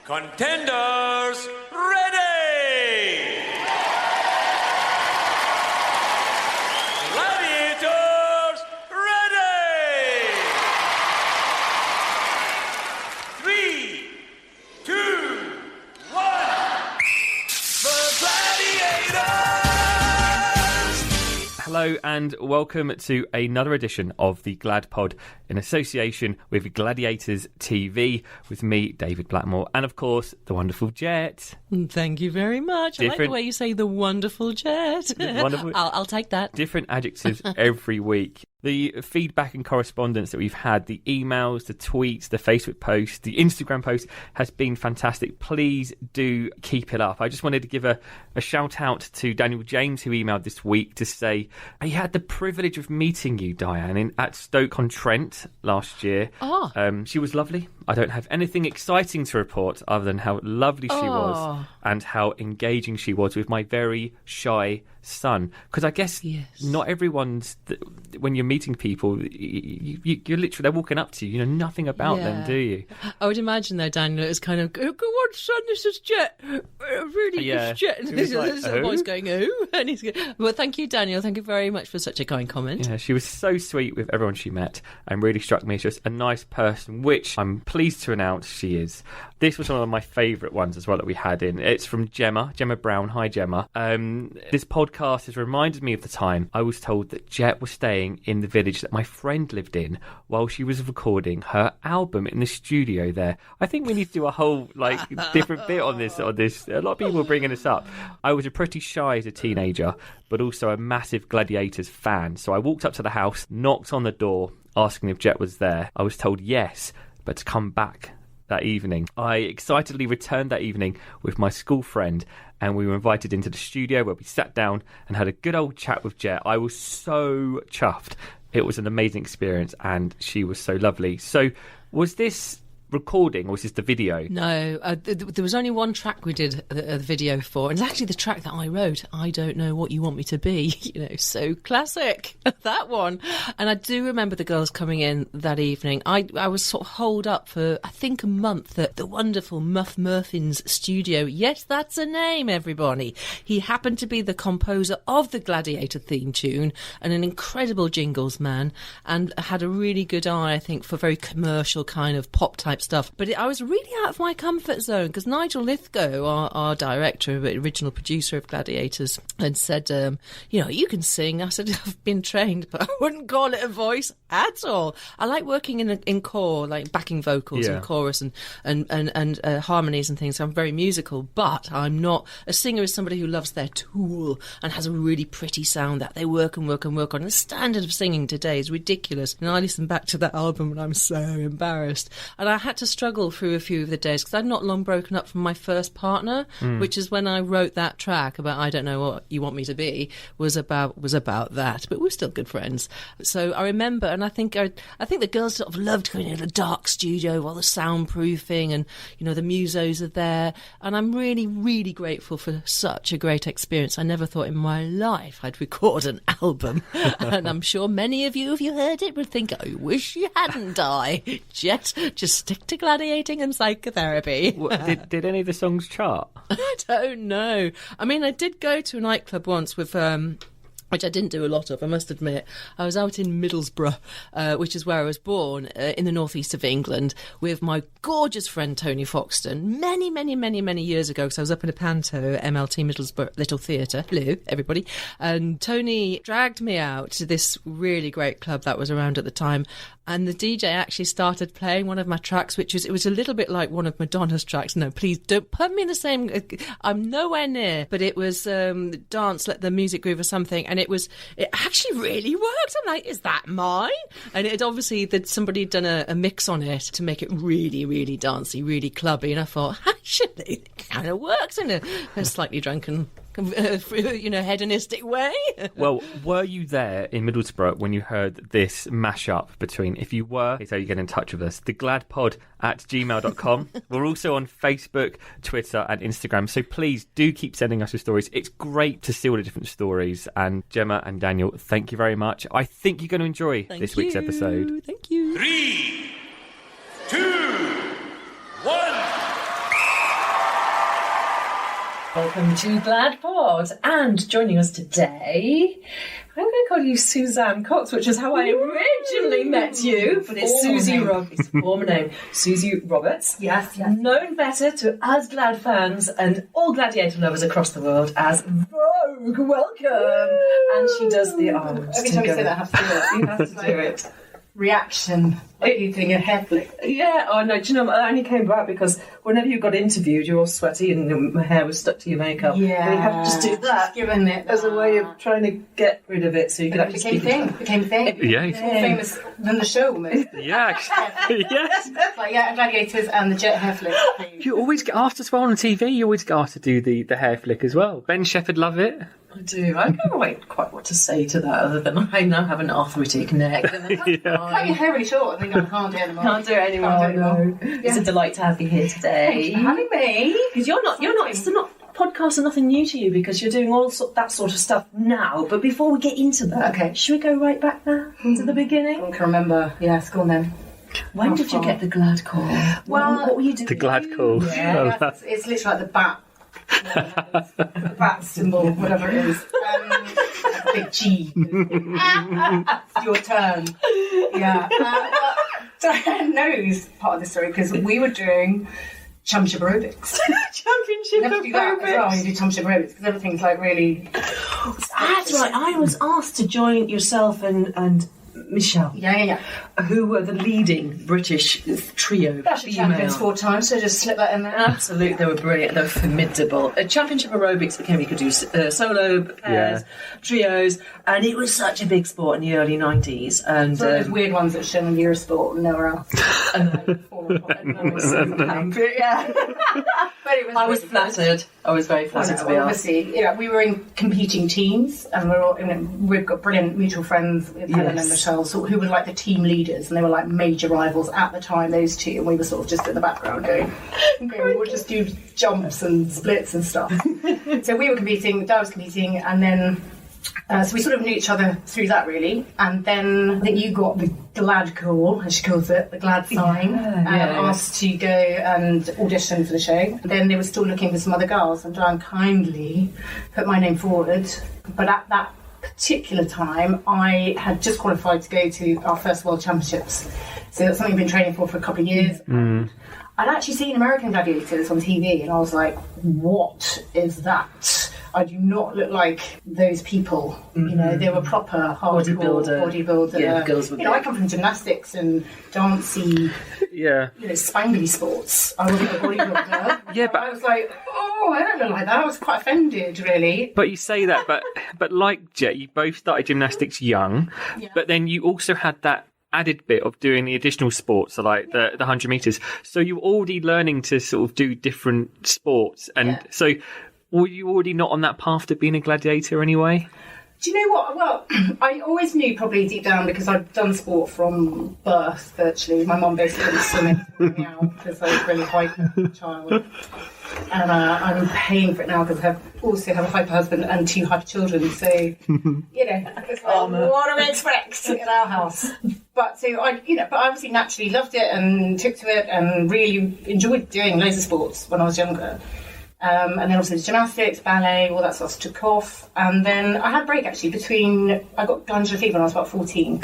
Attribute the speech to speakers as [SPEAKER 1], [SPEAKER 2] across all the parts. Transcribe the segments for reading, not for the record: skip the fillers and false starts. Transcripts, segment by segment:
[SPEAKER 1] Contenders, ready! Gladiators, ready! 3, 2, 1, the Gladiators!
[SPEAKER 2] Hello and welcome to another edition of the Glad Pod in association with Gladiators TV with me, David Blackmore, and of course, the wonderful Jet.
[SPEAKER 3] Thank you very much. I like the way you say the wonderful Jet.
[SPEAKER 2] Wonderful.
[SPEAKER 3] I'll take that.
[SPEAKER 2] Different adjectives every week. The feedback and correspondence that we've had, the emails, the tweets, the Facebook posts, the Instagram posts has been fantastic. Please do keep it up. I just wanted to give a shout out to Daniel James, who emailed this week to say he had the privilege of meeting you, Diane, at Stoke-on-Trent last year.
[SPEAKER 3] Oh.
[SPEAKER 2] She was lovely. I don't have anything exciting to report other than how lovely she was and how engaging she was with my very shy son. Because I guess not everyone's... when you're meeting people, you're literally... they're walking up to you. You know nothing about them, do you?
[SPEAKER 3] I would imagine, though, Daniel, it was kind of, go on, son, this is Jet. Really, this is Jet. This little boy's going, oh. And he's going, well, thank you, Daniel. Thank you very much for such a kind comment.
[SPEAKER 2] Yeah, she was so sweet with everyone she met and really struck me as just a nice person, which I'm pleased to announce she is. This was one of my favourite ones as well that we had in. It's from Gemma Brown. Hi, Gemma. This podcast has reminded me of the time I was told that Jet was staying in the village that my friend lived in while she was recording her album in the studio there. I think we need to do a whole different bit on this. A lot of people are bringing this up. I was pretty shy as a teenager, but also a massive Gladiators fan. So I walked up to the house, knocked on the door, asking if Jet was there. I was told yes, but to come back that evening. I excitedly returned that evening with my school friend, and we were invited into the studio where we sat down and had a good old chat with Jet. I was so chuffed. It was an amazing experience, and she was so lovely. So was this recording, or was this the video? No,
[SPEAKER 3] there was only one track we did the video for, and it's actually the track that I wrote. I Don't Know What You Want Me to Be. So classic, that one. And I do remember the girls coming in that evening. I was sort of holed up for I think a month at the wonderful Muff Murphin's studio. Yes, that's a name, everybody. He happened to be the composer of the Gladiator theme tune and an incredible jingles man, and had a really good eye, I think, for very commercial kind of pop type stuff. But I was really out of my comfort zone because Nigel Lithgow, our director, original producer of Gladiators, had said, you can sing. I said, I've been trained, but I wouldn't call it a voice at all. I like working in core, like backing vocals and chorus and harmonies and things. So I'm very musical, but I'm not. A singer is somebody who loves their tool and has a really pretty sound that they work on. The standard of singing today is ridiculous. And I listen back to that album and I'm so embarrassed. And I had to struggle through a few of the days because I'd not long broken up from my first partner, which is when I wrote that track about I Don't Know What You Want Me to Be was about that. But we're still good friends. So I remember, and I think the girls sort of loved going in a dark studio while the soundproofing and the musos are there. And I'm really, really grateful for such a great experience. I never thought in my life I'd record an album, and I'm sure many of you, if you heard it, would think, I wish you hadn't. Just stick to gladiating and psychotherapy.
[SPEAKER 2] Did any of the songs chart?
[SPEAKER 3] I don't know. I mean, I did go to a nightclub once with... which I didn't do a lot of, I must admit. I was out in Middlesbrough, which is where I was born, in the northeast of England, with my gorgeous friend Tony Foxton, many, many, many, many years ago, because I was up in a panto at MLT Middlesbrough Little Theatre. Hello, everybody. And Tony dragged me out to this really great club that was around at the time, and the DJ actually started playing one of my tracks, it was a little bit like one of Madonna's tracks. No, please don't put me in the same... I'm nowhere near, but it was Dance, Let the Music Groove or something, and it actually really worked. I'm like, is that mine? And it obviously that somebody had done a mix on it to make it really, really dancey, really clubby, and I thought, actually, it kind of works in a slightly drunken... hedonistic way.
[SPEAKER 2] Well, were you there in Middlesbrough when you heard this mashup between, if you were, here's how you get in touch with us, thegladpod@gmail.com. We're also on Facebook, Twitter and Instagram, so please do keep sending us your stories. It's great to see all the different stories. And Gemma and Daniel, thank you very much. I think you're going to enjoy this week's episode.
[SPEAKER 3] Thank you.
[SPEAKER 1] 3, 2, 1...
[SPEAKER 3] Welcome to Gladpod, and joining us today, I'm going to call you Suzie Cox, which is how I originally met you, but it's Suzie Roberts. It's former name, Suzie Roberts.
[SPEAKER 4] Yes.
[SPEAKER 3] Known better to us Glad fans and all Gladiator lovers across the world as Vogue. Welcome, and she does the arms.
[SPEAKER 4] Every time you say that, I have to do it.
[SPEAKER 3] You have to do it.
[SPEAKER 4] Reaction. Like you doing a hair flick.
[SPEAKER 3] Yeah, oh no, do you know, I only came back because whenever you got interviewed, you were all sweaty and my hair was stuck to your makeup.
[SPEAKER 4] Yeah.
[SPEAKER 3] And you have to just do that.
[SPEAKER 4] Given it
[SPEAKER 3] As a way of trying to get rid of it so you could actually keep it.
[SPEAKER 4] Became a thing.
[SPEAKER 2] Yeah.
[SPEAKER 4] It's more famous than the show almost.
[SPEAKER 2] Yeah, yes.
[SPEAKER 4] Like, Gladiators and the jet hair flick.
[SPEAKER 2] You always get asked as well on TV. You always get asked to do the hair flick as well. Ben Shepherd love it.
[SPEAKER 3] I do. I can't wait quite what to say to that other than I now have an arthritic neck. And that's
[SPEAKER 4] Like your
[SPEAKER 3] fine.
[SPEAKER 4] hair really short. I think I can't do it anymore.
[SPEAKER 3] Can't do it anymore.
[SPEAKER 4] Can't do it anymore.
[SPEAKER 3] No. It's a delight to have you here today.
[SPEAKER 4] Thanks for having me.
[SPEAKER 3] Because it's not podcasts are nothing new to you because you're doing that sort of stuff now. But before we get into that,
[SPEAKER 4] Okay.
[SPEAKER 3] should we go right back now to the beginning?
[SPEAKER 4] I can remember. Yes, go on then.
[SPEAKER 3] When did you get the Glad call?
[SPEAKER 4] Well,
[SPEAKER 3] what were you doing?
[SPEAKER 2] The Glad call.
[SPEAKER 4] Yeah, it's literally like the bat. The bat symbol, whatever it is. Like a big G. It's your turn. Yeah. Diane knows part of the story because we were doing championship aerobics.
[SPEAKER 3] Championship
[SPEAKER 4] You have to do that as well when you do championship aerobics because everything's like really.
[SPEAKER 3] That's right. I was asked to join yourself and Michelle,
[SPEAKER 4] Yeah.
[SPEAKER 3] who were the leading British trio.
[SPEAKER 4] Actually, champions 4 times, so just slip that in there.
[SPEAKER 3] Absolutely, they were brilliant. They were formidable. Championship aerobics became you could do solo pairs, trios, and it was such a big sport in the early 90s. And
[SPEAKER 4] It's one of those weird ones that show on Eurosport and nowhere else.
[SPEAKER 3] yeah.
[SPEAKER 4] But it was
[SPEAKER 3] I was
[SPEAKER 4] really good.
[SPEAKER 3] flattered. I was very flattered to be asked.
[SPEAKER 4] Obviously, we were in competing teams, and we've got brilliant mutual friends with Helen and Michelle, who were like the team leaders, and they were like major rivals at the time. Those two, and we were sort of just in the background going, we'll just do jumps and splits and stuff. So we were competing, Dad was competing, and then. So we sort of knew each other through that, really. And then I think you got the Glad call, as she calls it, the Glad sign, asked to go and audition for the show. And then they were still looking for some other girls, and Diane kindly put my name forward. But at that particular time, I had just qualified to go to our first World Championships. So that's something I've been training for a couple of years. I'd actually seen American Gladiators on TV, and I was like, what is that? I do not look like those people. They were proper hardcore bodybuilder.
[SPEAKER 3] Yeah, girls were
[SPEAKER 4] I come from gymnastics and dancey, spangly sports. I wasn't a bodybuilder.
[SPEAKER 2] Yeah, but
[SPEAKER 4] I was like, I don't look like that. I was quite offended, really.
[SPEAKER 2] But you say that, but like Jet, you both started gymnastics young, but then you also had that added bit of doing the additional sports, so like the 100 meters. So you're already learning to sort of do different sports, and so were you already not on that path to being a gladiator anyway?
[SPEAKER 4] Do you know what? Well, I always knew probably deep down because I'd done sport from birth virtually. My mum basically was swimming me out because I was a really hyper child. And I'm paying for it now because I also have a hyper husband and 2 hyper children. So, it's like, what do we expect in our house? But so I obviously naturally loved it and took to it and really enjoyed doing loads of sports when I was younger. And then also gymnastics, ballet, all that sort of stuff took off. And then I had a break actually I got glandular fever when I was about 14,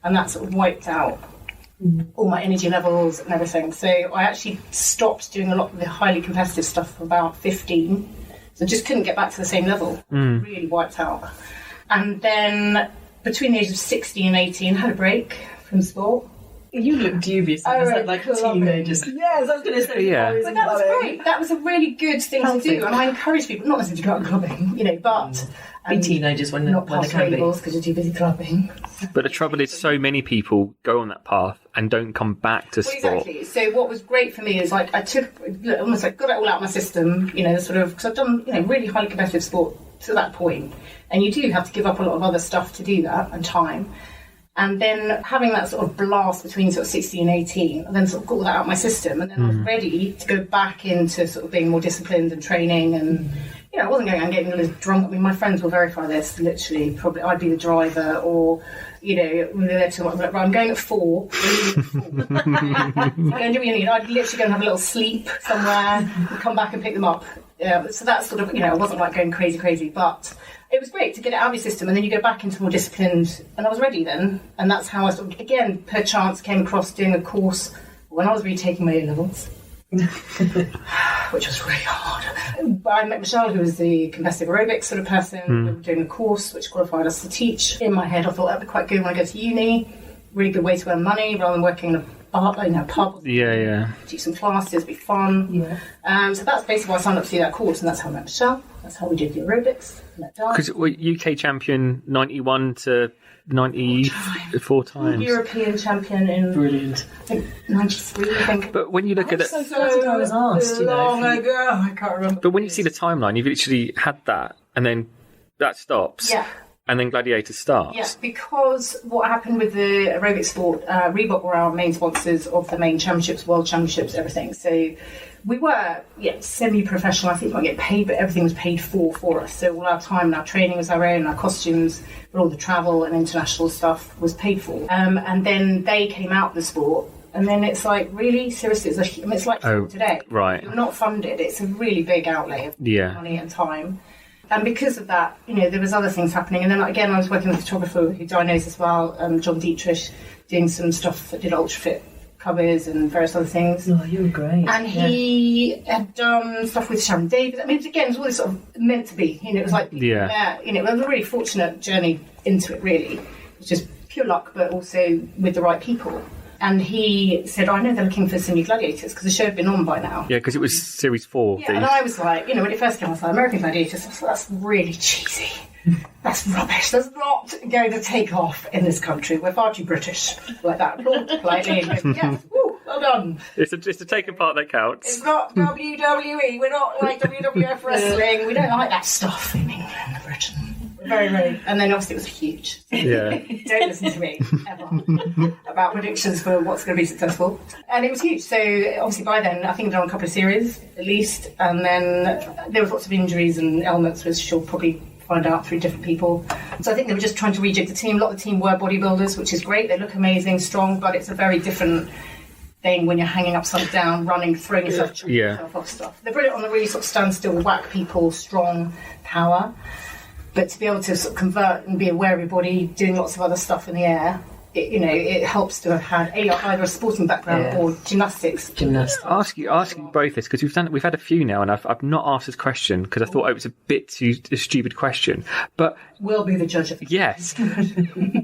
[SPEAKER 4] and that sort of wiped out all my energy levels and everything. So I actually stopped doing a lot of the highly competitive stuff for about 15. So I just couldn't get back to the same level. Really wiped out. And then between the ages of 16 and 18, I had a break from sport.
[SPEAKER 3] You look dubious. Like teenagers. Yes, I was going to say.
[SPEAKER 2] Yeah.
[SPEAKER 4] But that was great. That was a really good thing to do, and I encourage people not necessarily to go out clubbing, but
[SPEAKER 3] be teenagers when
[SPEAKER 4] not
[SPEAKER 3] they
[SPEAKER 4] pass
[SPEAKER 3] can be.
[SPEAKER 4] labels because you're too busy clubbing.
[SPEAKER 2] But the trouble is, so many people go on that path and don't come back to sport.
[SPEAKER 4] Exactly. So what was great for me is I took almost got it all out of my system, because I've done really highly competitive sport to that point, and you do have to give up a lot of other stuff to do that and time. And then having that sort of blast between sort of 16 and 18, I then sort of got all that out of my system, and then I was ready to go back into sort of being more disciplined and training and I wasn't going out and getting a little drunk. I mean, my friends will verify this. Literally, probably I'd be the driver, or we were there till I'm going at 4. I'd literally go and have a little sleep somewhere, and come back and pick them up. So that's sort of, I wasn't like going crazy, but it was great to get it out of your system, and then you go back into more disciplined. And I was ready then, and that's how I sort of, again, per chance, came across doing a course when I was retaking my A-levels. Which was really hard. I met Michelle, who was the competitive aerobics sort of person. We were doing a course which qualified us to teach. In my head, I thought that'd be quite good when I go to uni. Really good way to earn money rather than working in a pub. Teach some classes, be fun. Yeah. So that's basically why I signed up to do that course, and that's how I met Michelle. That's how we did the aerobics.
[SPEAKER 2] Because UK champion 91 to 94 times.
[SPEAKER 4] European champion in
[SPEAKER 5] Brilliant.
[SPEAKER 4] I think 93, I think.
[SPEAKER 2] But when you look at it,
[SPEAKER 5] So I was asked,
[SPEAKER 4] long ago, I can't remember.
[SPEAKER 2] but when you see the timeline, you've literally had that, and then that stops.
[SPEAKER 4] Yeah.
[SPEAKER 2] And then Gladiator starts.
[SPEAKER 4] Yes, because what happened with the aerobic sport, Reebok were our main sponsors of the main championships, world championships, everything. So we were semi-professional. I think we might get paid, but everything was paid for us. So all our time and our training was our own, our costumes, but all the travel and international stuff was paid for. And then they came out of the sport. And then it's like, really? Seriously? It's like today.
[SPEAKER 2] Right.
[SPEAKER 4] You're not funded. It's a really big outlay of money and time. And because of that, there was other things happening. And then again, I was working with a photographer who I know as well, John Dietrich, doing some stuff that did ultrafit covers and various other things.
[SPEAKER 5] Oh, you were great.
[SPEAKER 4] And he had done stuff with Sharon Davis. I mean, again, it was all this sort of meant to be. It was like, it was a really fortunate journey into it, really. It was just pure luck, but also with the right people. And he said, I know they're looking for some new Gladiators, because the show had been on by now.
[SPEAKER 2] Yeah, because it was series 4.
[SPEAKER 4] Yeah, and I was like, when it first came, I was like, American Gladiators, I thought, that's really cheesy. That's rubbish. That's not going to take off in this country. We're far too British. Like that. Applaud politely. And go, yes, woo, well done.
[SPEAKER 2] It's a taken part that counts.
[SPEAKER 4] It's not WWE. We're not like WWF wrestling. We don't like that stuff in England and Britain. Very, very. And then obviously it was huge.
[SPEAKER 2] Yeah.
[SPEAKER 4] Don't listen to me ever about predictions for what's going to be successful. And it was huge. So obviously by then, I think I'd done a couple of series at least. And then there was lots of injuries and ailments, which you'll probably find out through different people. So I think they were just trying to rejig the team. A lot of the team were bodybuilders, which is great. They look amazing, strong, but it's a very different thing when you're hanging upside down, running, throwing yourself, chucking yourself off stuff. They're brilliant on the really sort of stand still, whack people, strong power. But to be able to sort of convert and be aware of your body, doing lots of other stuff in the air, it helps to have had either a sporting background or gymnastics.
[SPEAKER 2] Ask you both this, because we've had a few now, and I've not asked this question because I thought it was a bit too a stupid question. But
[SPEAKER 4] we'll be the judge of it.
[SPEAKER 2] Yes.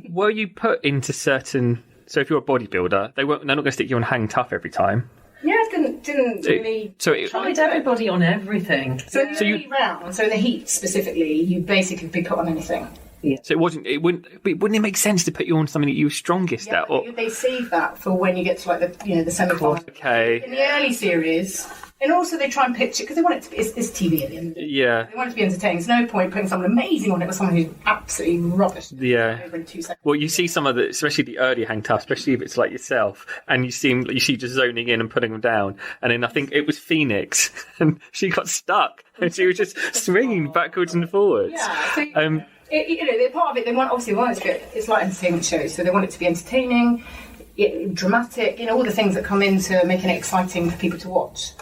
[SPEAKER 2] Were you put into certain? So if you're a bodybuilder, they're not going to stick you on hang tough every time.
[SPEAKER 4] Yeah, it didn't really.
[SPEAKER 2] So it
[SPEAKER 5] tried everybody on everything.
[SPEAKER 4] So in the early round, so in the heat specifically, you basically could be put on anything.
[SPEAKER 5] Yeah.
[SPEAKER 2] So wouldn't it make sense to put you on something that you were strongest at? Or...
[SPEAKER 4] They save that for when you get to like the semi-final.
[SPEAKER 2] Okay.
[SPEAKER 4] In the early series. And also they try and pitch it, because they want it to be, it's TV at the end of the day.
[SPEAKER 2] Yeah.
[SPEAKER 4] They want it to be entertaining. There's no point putting someone amazing on it with someone who's absolutely rubbish.
[SPEAKER 2] Yeah.
[SPEAKER 4] Over in 2 seconds.
[SPEAKER 2] Well, you see some of the, especially the early hang tough, especially if it's like yourself, and you see just zoning in and putting them down. And then I think it was Phoenix, and she got stuck, and she was just swinging backwards and forwards.
[SPEAKER 4] Yeah. So, they're part of it. They want it to be, it's like entertainment shows, so they want it to be entertaining, dramatic, all the things that come into making it exciting for people to watch.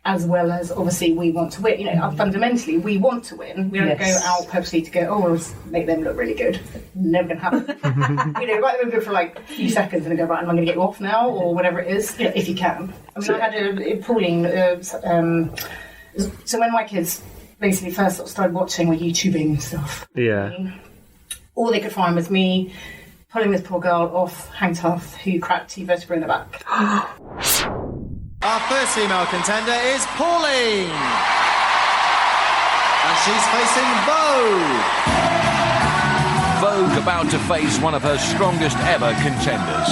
[SPEAKER 4] As well as, obviously, we want to win. Fundamentally, we want to win. We don't go out purposely to go, we'll make them look really good. Never going to happen. Right, we go for like a few seconds and go, right, I'm going to get you off now, or whatever it is, if you can. I mean, I had Pauline, so when my kids basically first sort of started watching with YouTubing and stuff, all they could find was me pulling this poor girl off hang tough who cracked 2 vertebrae in the back.
[SPEAKER 6] Our first female contender is Pauline. And she's facing Vogue.
[SPEAKER 7] Vogue about to face one of her strongest ever contenders.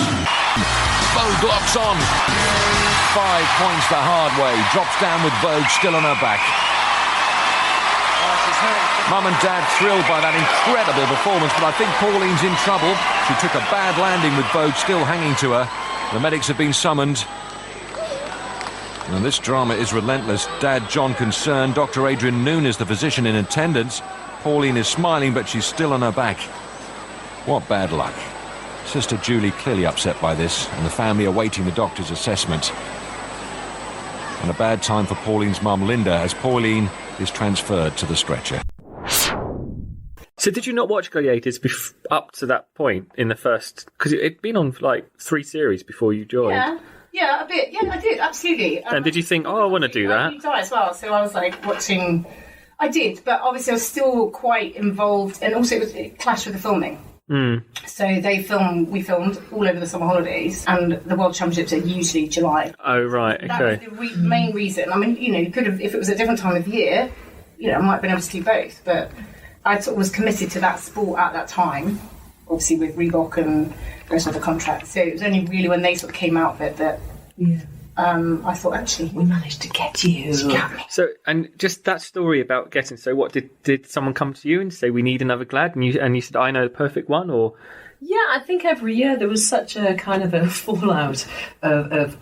[SPEAKER 7] Vogue locks on. 5 points the hard way. Drops down with Vogue still on her back. Mum and Dad thrilled by that incredible performance, but I think Pauline's in trouble. She took a bad landing with Vogue still hanging to her. The medics have been summoned. And this drama is relentless. Dad John concerned. Dr. Adrian Noon is the physician in attendance. Pauline is smiling, but she's still on her back. What bad luck. Sister Julie clearly upset by this, and the family awaiting the doctor's assessment. And a bad time for Pauline's mum, Linda, as Pauline is transferred to the stretcher.
[SPEAKER 2] So did you not watch Gladiators up to that point in the first... Because it'd been on, like, 3 series before you joined.
[SPEAKER 4] Yeah, a bit. Yeah, I did, absolutely.
[SPEAKER 2] And did you think, I want to do that?
[SPEAKER 4] I did as well, so I was, like, watching... I did, but obviously I was still quite involved, and also it clashed with the filming. So we filmed all over the summer holidays, and the World Championships are usually July.
[SPEAKER 2] Oh, right, okay.
[SPEAKER 4] That was the main reason. I mean, you could have, if it was a different time of year, I might have been able to do both, but I sort of was committed to that sport at that time, obviously with Reebok and the rest of the contract. So it was only really when they sort of came out of it that I thought, actually,
[SPEAKER 5] We managed to get you.
[SPEAKER 2] So, and just that story about getting... So what, did someone come to you and say, we need another Glad? And you said, I know the perfect one, or...
[SPEAKER 5] Yeah, I think every year there was such a kind of a fallout of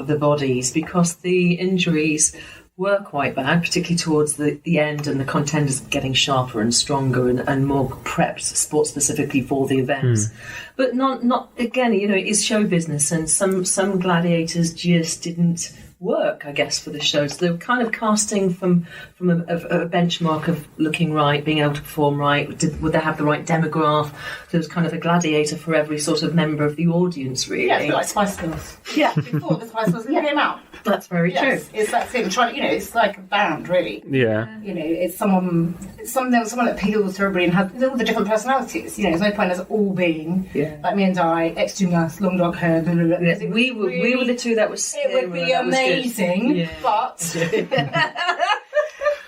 [SPEAKER 5] the bodies, because the injuries were quite bad, particularly towards the end, and the contenders getting sharper and stronger and more prepped, sport specifically for the events. But not again, it is show business, and some gladiators just didn't work, I guess, for the shows. So they were kind of casting from a benchmark of looking right, being able to perform right. Would they have the right demograph? There was kind of a gladiator for every sort of member of the audience, really.
[SPEAKER 4] Yeah, it's a bit like Spice Girls.
[SPEAKER 5] Yeah.
[SPEAKER 4] Before the Spice Girls came out.
[SPEAKER 5] That's very true.
[SPEAKER 4] It's that thing. It's like a band, really.
[SPEAKER 2] Yeah.
[SPEAKER 4] It's someone that appeals to everybody and has all the different personalities. There's no point in us all being like me and Di, ex-gymnast, long dark hair. Blah, blah, blah.
[SPEAKER 5] Yeah, we were the two that was.
[SPEAKER 4] It would be amazing, but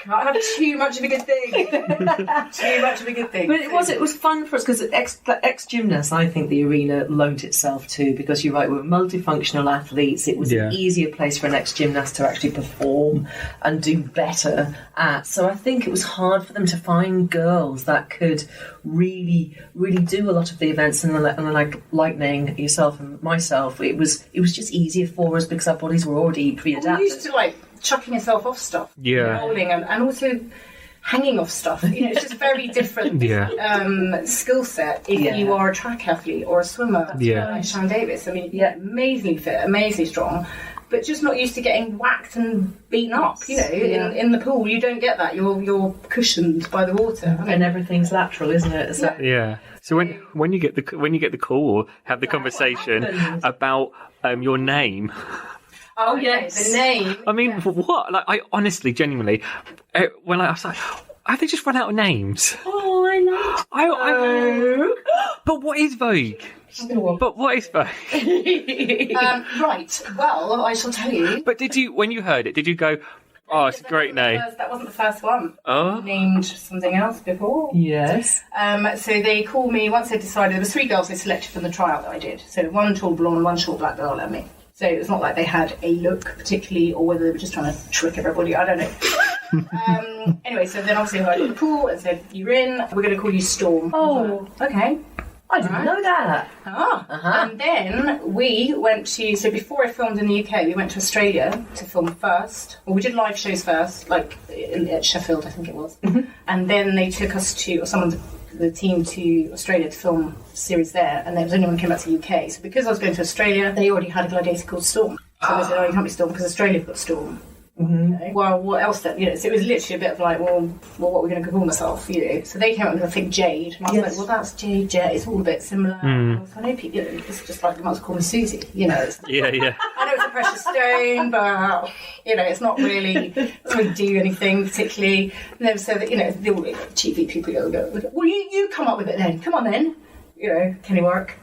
[SPEAKER 4] can't have too much of a good thing. Too much of a good thing.
[SPEAKER 5] But it was fun for us, because ex-gymnasts, I think the arena loaned itself to, because you're right, we were multifunctional athletes. It was an easier place for an ex-gymnast to actually perform and do better at. So I think it was hard for them to find girls that could really, really do a lot of the events, and like Lightning, yourself and myself, it was just easier for us because our bodies were already pre-adapted.
[SPEAKER 4] We used to chucking yourself off stuff, rolling, and also hanging off stuff. It's just very different skill set if you are a track athlete or a swimmer. Like Sharon Davis. I mean, amazingly fit, amazingly strong, but just not used to getting whacked and beaten up. In the pool, you don't get that. You're cushioned by the water,
[SPEAKER 5] and everything's lateral, isn't it? So,
[SPEAKER 2] So when you get the call or have the conversation about your name.
[SPEAKER 4] Oh yes, the name.
[SPEAKER 2] I mean, what? Like, I honestly, genuinely, when I was like, have they just run out of names?
[SPEAKER 5] Oh, I know.
[SPEAKER 2] But what is Vogue? But what is Vogue?
[SPEAKER 4] Right. Well, I shall tell you.
[SPEAKER 2] But when you heard it, did you go, oh, it's a great name?
[SPEAKER 4] That wasn't the first one.
[SPEAKER 2] Oh.
[SPEAKER 4] Named something else before.
[SPEAKER 5] Yes.
[SPEAKER 4] So they called me, once they decided, there were 3 girls they selected from the trial that I did. So 1 tall blonde, 1 short black girl and me. So it's not like they had a look particularly, or whether they were just trying to trick everybody. I don't know. Anyway, so then obviously I got the pool and said, you're in, we're going to call you Storm.
[SPEAKER 5] Oh,
[SPEAKER 4] okay.
[SPEAKER 5] I didn't know that.
[SPEAKER 4] And then we went so before I filmed in the UK, we went to Australia to film first. Well, we did live shows first, like at Sheffield, I think it was. And then they took us the team to Australia to film a series there, and there was only one came back to the UK. So because I was going to Australia, they already had a gladiator called Storm. So they said, oh, you can't be Storm because Australia's got Storm. Okay. Well, what else then? So it was literally a bit of like, well, what are we going to call myself? So they came up with, I think, Jade. And I was like, well, that's Jade. It's all a bit similar. I was like, it's just like, you might as well call me Suzie. It's
[SPEAKER 2] Yeah.
[SPEAKER 4] I know it's a precious stone, but it's not really doesn't really do anything particularly. And then so that the all cheapy people go, well, you come up with it then. Come on then. Kenny Warwick,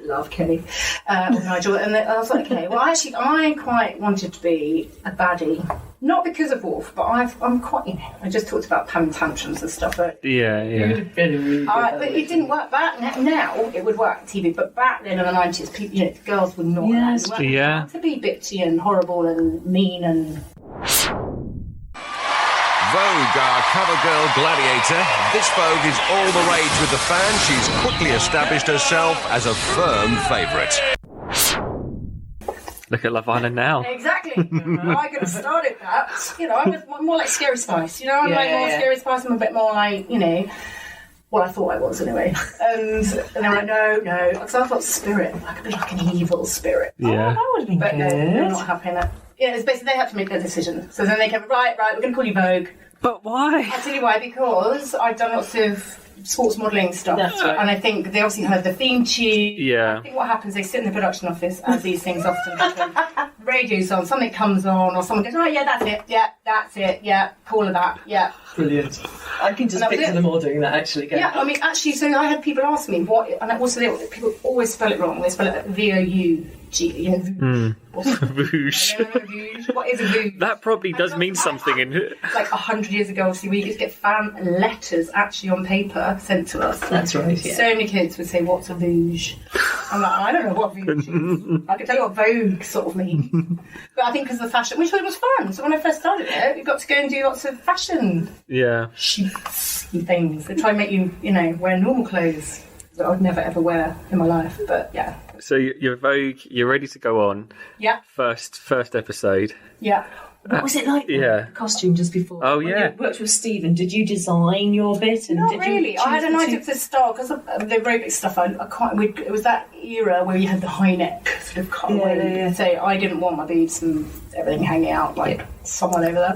[SPEAKER 4] love Kenny, or Nigel, and I was like, okay, well, actually, I quite wanted to be a baddie, not because of Wolf, but I'm quite, I just talked about Pam tantrums and stuff. But
[SPEAKER 2] But
[SPEAKER 4] it didn't work back. Now it would work on TV, but back then in the 90s, people, girls would not to be bitchy and horrible and mean and.
[SPEAKER 7] Vogue, our cover girl Gladiator. This Vogue is all the rage with the fans. She's quickly established herself as a firm favourite.
[SPEAKER 2] Look at Love Island now.
[SPEAKER 4] Exactly. I could have started that. You know, I'm more like Scary Spice. You know, I'm more Scary Spice. I'm a bit more like, you know, well, I thought I was anyway. And they were like, no, because I thought spirit. I could be like an evil spirit.
[SPEAKER 2] Yeah.
[SPEAKER 5] That would have been
[SPEAKER 4] But
[SPEAKER 5] good.
[SPEAKER 4] no, they're not having it. Yeah, it's basically they had to make their decision. So then they came, right, we're going to call you Vogue.
[SPEAKER 5] But why?
[SPEAKER 4] I'll tell you why, because I've done lots of sports modelling stuff.
[SPEAKER 5] That's right.
[SPEAKER 4] And I think they obviously heard the theme tune.
[SPEAKER 2] Yeah.
[SPEAKER 4] I think what happens, they sit in the production office, as these things often happen. Radio's on, something comes on, or someone goes, oh yeah, that's it, yeah, call it that, yeah.
[SPEAKER 5] Brilliant. I can just
[SPEAKER 4] And that was
[SPEAKER 5] picture
[SPEAKER 4] it.
[SPEAKER 5] them all doing that, actually.
[SPEAKER 4] Yeah, I mean, actually, so I had people ask me what, and also people always spell it wrong. They spell it V-O-U-G, you know,
[SPEAKER 2] Voosh.
[SPEAKER 4] What is a vooge?
[SPEAKER 2] That probably does mean something in
[SPEAKER 4] Like 100 years ago, obviously, we used to get fan letters actually on paper sent to us.
[SPEAKER 5] That's right, yeah.
[SPEAKER 4] So many kids would say, what's a vooge? I'm like, I don't know what vooge is. I could tell you what Vogue sort of means. But I think because of the fashion, which was fun. So when I first started it, we got to go and do lots of fashion
[SPEAKER 2] Yeah.
[SPEAKER 4] shoots and things. They try and make you, you know, wear normal clothes that I would never ever wear in my life. But yeah.
[SPEAKER 2] So you're Vogue, you're ready to go on.
[SPEAKER 4] Yeah.
[SPEAKER 2] First episode.
[SPEAKER 4] Yeah.
[SPEAKER 5] What was it like?
[SPEAKER 2] Yeah.
[SPEAKER 5] The costume just before.
[SPEAKER 2] Oh,
[SPEAKER 5] When
[SPEAKER 2] yeah.
[SPEAKER 5] you worked with Stephen, did you design your bit? And
[SPEAKER 4] Not
[SPEAKER 5] did
[SPEAKER 4] really.
[SPEAKER 5] You
[SPEAKER 4] I had an
[SPEAKER 5] choose
[SPEAKER 4] idea for the start because of the aerobic stuff. It was that era where you had the high neck sort of cutaway.
[SPEAKER 5] Yeah.
[SPEAKER 4] So I didn't want my boobs and everything hanging out like someone over there.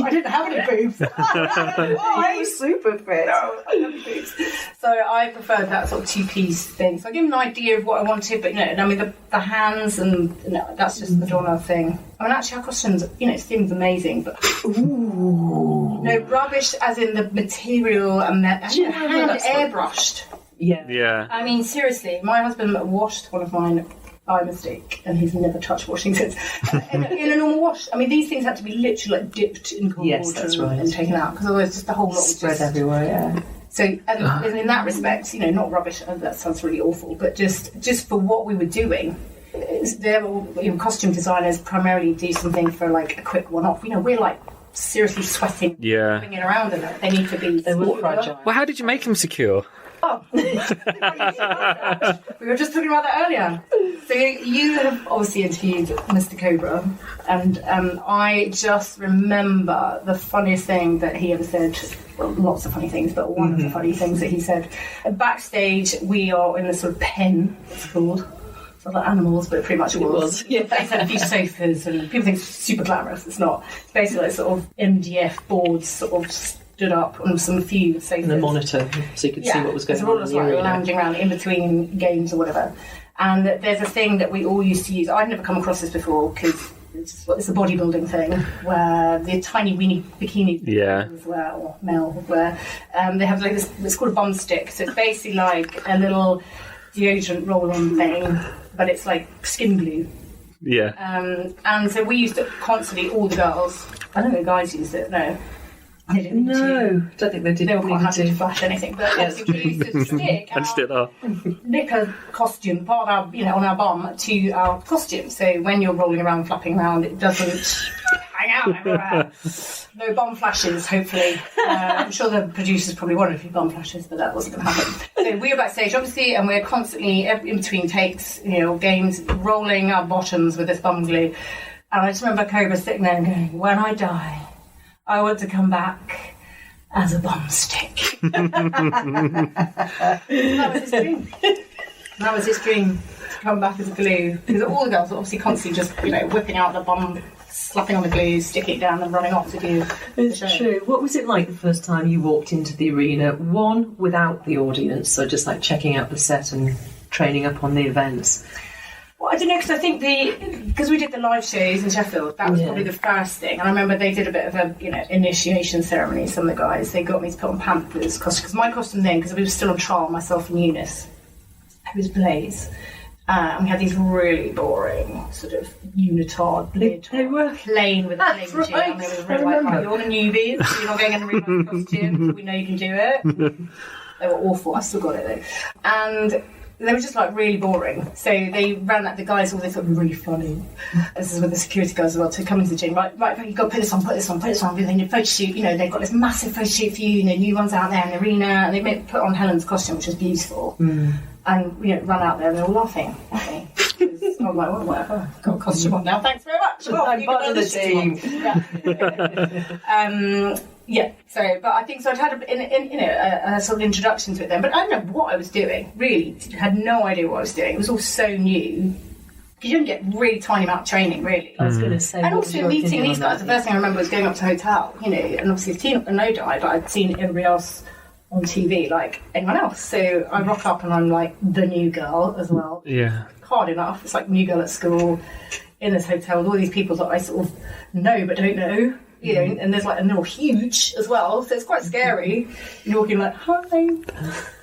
[SPEAKER 4] I didn't have any boobs.
[SPEAKER 5] I was super fit.
[SPEAKER 4] No, I love boobs. So I preferred that sort of two-piece thing. So I gave them an idea of what I wanted, but I mean the hands and that's just the Donna thing. I mean, actually, our costumes, it seems amazing, but no rubbish, as in the material and the hand airbrushed.
[SPEAKER 5] Yeah.
[SPEAKER 2] Yeah.
[SPEAKER 4] I mean, seriously, my husband washed one of mine by mistake, and he's never touched washing since. in a normal wash, I mean, these things had to be literally like dipped in cold
[SPEAKER 5] Yes,
[SPEAKER 4] water
[SPEAKER 5] that's right.
[SPEAKER 4] and taken out because otherwise, just the whole lot would
[SPEAKER 5] Spread
[SPEAKER 4] just
[SPEAKER 5] everywhere, yeah.
[SPEAKER 4] So, and in that respect, not rubbish. That sounds really awful, but just for what we were doing, they're all, costume designers primarily do something for like a quick one-off. We're like seriously sweating,
[SPEAKER 2] Yeah.
[SPEAKER 4] moving around in it. They need to be.
[SPEAKER 5] They were fragile.
[SPEAKER 2] Well, how did you make them secure?
[SPEAKER 4] Oh. We were just talking about that earlier. So you have obviously interviewed Mr. Cobra, and I just remember the funniest thing that he ever said. Well, lots of funny things, but one of the funny things that he said. Backstage, we are in this sort of pen, it's called. It's not like animals, but pretty much it was.
[SPEAKER 5] Yeah.
[SPEAKER 4] They had a few sofas, and people think it's super glamorous. It's not. It's basically like sort of MDF boards sort of stood up on some few sofas.
[SPEAKER 5] And a monitor, so you could see what was going
[SPEAKER 4] we're all
[SPEAKER 5] on in
[SPEAKER 4] just
[SPEAKER 5] the
[SPEAKER 4] like
[SPEAKER 5] arena.
[SPEAKER 4] lounging around in between games or whatever. And there's a thing that we all used to use. I'd never come across this before because it's a bodybuilding thing where the tiny weenie bikinis as well, or Mel wear. They have like this. It's called a bum stick. So it's basically like a little deodorant roll-on thing, but it's like skin glue.
[SPEAKER 2] Yeah.
[SPEAKER 4] And so we used it constantly. All the girls. I don't know, guys used it. No. They didn't need to.
[SPEAKER 5] No, don't think they did.
[SPEAKER 4] They were quite happy to
[SPEAKER 5] to.
[SPEAKER 4] flash anything, but obviously we used to stick
[SPEAKER 2] And still are.
[SPEAKER 4] nick a costume, part of our, on our bum to our costume. So when you're rolling around, flapping around, it doesn't hang out everywhere. No bum flashes, hopefully. I'm sure the producers probably wanted a few bum flashes, but that wasn't going to happen. So we were backstage, obviously, and we're constantly, in between takes, games, rolling our bottoms with this bum glue. And I just remember Cobra sitting there and going, when I die, I want to come back as a bum stick. That was his dream. That was his dream, to come back as a glue. Because all the girls were obviously constantly just, whipping out the bum, slapping on the glue, sticking it down and running off to do the show.
[SPEAKER 5] It's true. What was it like the first time you walked into the arena? One, without the audience, so just like checking out the set and training up on the events.
[SPEAKER 4] Well, I don't know, because I think because we did the live shows in Sheffield, that was probably the first thing. And I remember they did a bit of a, initiation ceremony, some of the guys. They got me to put on Pamper's costume. Because my costume then, because we were still on trial, myself and Eunice, who was Blaze. And we had these really boring sort of unitard,
[SPEAKER 5] They were
[SPEAKER 4] plain with a
[SPEAKER 5] That's
[SPEAKER 4] plain
[SPEAKER 5] right.
[SPEAKER 4] and they were really like, right, you're the newbies, so you're not going in the real costume, we know you can do it. They were awful, I still got it though. And they were just like really boring. So they ran at the guys, all they thought were really funny. This is with the security guys as well, to come into the gym. Right, you've got to put this on. They need a photo shoot. They've got this massive photo shoot for you. New ones out there in the arena. And they put on Helen's costume, which was beautiful. And run out there and they were laughing at me. I I'm like, well, whatever. Got a costume on now. Thanks very much. Well,
[SPEAKER 5] I'm
[SPEAKER 4] you
[SPEAKER 5] part
[SPEAKER 4] can
[SPEAKER 5] of the
[SPEAKER 4] build this
[SPEAKER 5] team.
[SPEAKER 4] Yeah. So, but I think so. I'd had a sort of introduction to it then, but I don't know what I was doing. Really, had no idea what I was doing. It was all so new. You don't get really tiny amount of training, really.
[SPEAKER 5] I was going to say,
[SPEAKER 4] And
[SPEAKER 5] what was
[SPEAKER 4] also
[SPEAKER 5] your
[SPEAKER 4] meeting
[SPEAKER 5] opinion
[SPEAKER 4] these
[SPEAKER 5] on
[SPEAKER 4] guys.
[SPEAKER 5] that?
[SPEAKER 4] The first thing I remember was going up to a hotel, and obviously Tina no died, but I'd seen everybody else on TV like anyone else. So I rock up and I'm like the new girl as well.
[SPEAKER 2] Yeah.
[SPEAKER 4] Hard enough. It's like new girl at school in this hotel with all these people that I sort of know but don't know. And there's and they're all huge as well, so it's quite scary. And you're walking like, hi.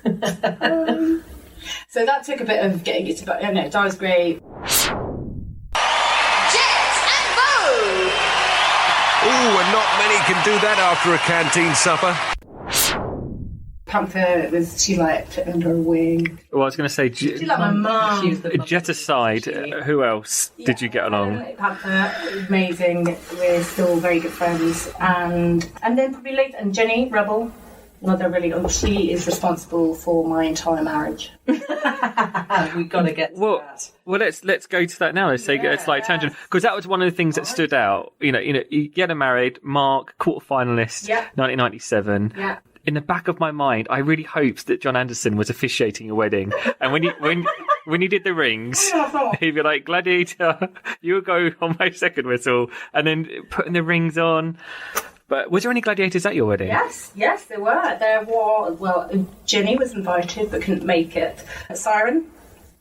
[SPEAKER 4] Hi. So that took a bit of getting used to, but Di was great.
[SPEAKER 7] Ooh, and not many can do that after a canteen supper.
[SPEAKER 4] Panther she like fit under a wing.
[SPEAKER 2] Well, I was going to say,
[SPEAKER 4] She's like my mum.
[SPEAKER 5] She was the mum.
[SPEAKER 2] jet aside, who else did you get along?
[SPEAKER 4] Panther, amazing. We're still very good friends, and then probably later, and Jenny Rebel. Another really, she is responsible for my entire marriage.
[SPEAKER 5] We've got to get to that.
[SPEAKER 2] Well, let's go to that now. Let's like tangent, because that was one of the things that stood out. You get her married, Mark, quarterfinalist, 1997.
[SPEAKER 4] Yeah.
[SPEAKER 2] In the back of my mind, I really hoped that John Anderson was officiating a wedding, and when you did the rings, he'd be like, "Gladiator, you would go on my second whistle," and then putting the rings on. But was there any gladiators at your wedding?
[SPEAKER 4] Yes, there were. There was, well, Jenny was invited but couldn't make it. Siren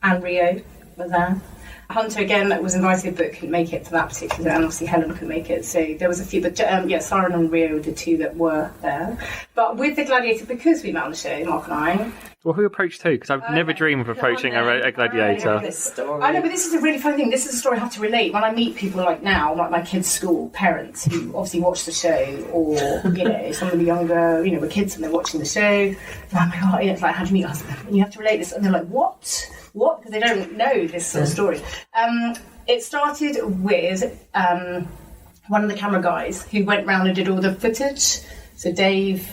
[SPEAKER 4] and Rio were there. Hunter again was invited but couldn't make it to that particular day, and obviously Helen couldn't make it. So there was a few, but Siren and Rio were the two that were there. But with the Gladiator, because we met on the show, Mark and I.
[SPEAKER 2] Well, who approached who? Because I've never dreamed of approaching a gladiator.
[SPEAKER 4] I know, but this is a really funny thing. This is a story I have to relate. When I meet people like now, like my kids' school parents who obviously watch the show, or some of the younger, were kids and they're watching the show. And I'm like, oh, it's like, how do you meet your husband? And you have to relate this, and they're like, what? Because they don't know this sort of story. It started with one of the camera guys who went round and did all the footage. So Dave.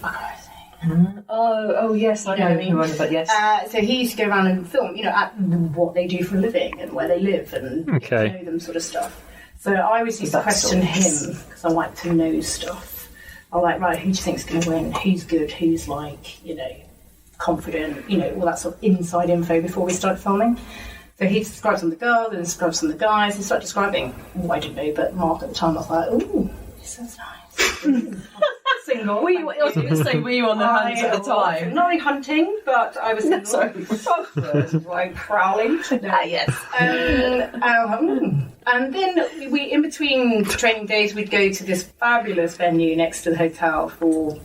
[SPEAKER 5] Oh yes, I know who you're on about, yes.
[SPEAKER 4] So he used to go around and film, at what they do for a living and where they live and know them sort of stuff. So I always used to question him because I like to know stuff. I like, right, who do you think's going to win? Who's good? Who's confident? All that sort of inside info before we started filming. So he described some of the girls and described some of the guys. He started describing, I didn't know, but Mark at the time I was like, ooh, this sounds nice. Single.
[SPEAKER 5] I was going to say, were you on the hunt at the time?
[SPEAKER 4] Not hunting, but I was single. Sorry. Like prowling.
[SPEAKER 5] Yes.
[SPEAKER 4] And then we, in between training days, we'd go to this fabulous venue next to the hotel for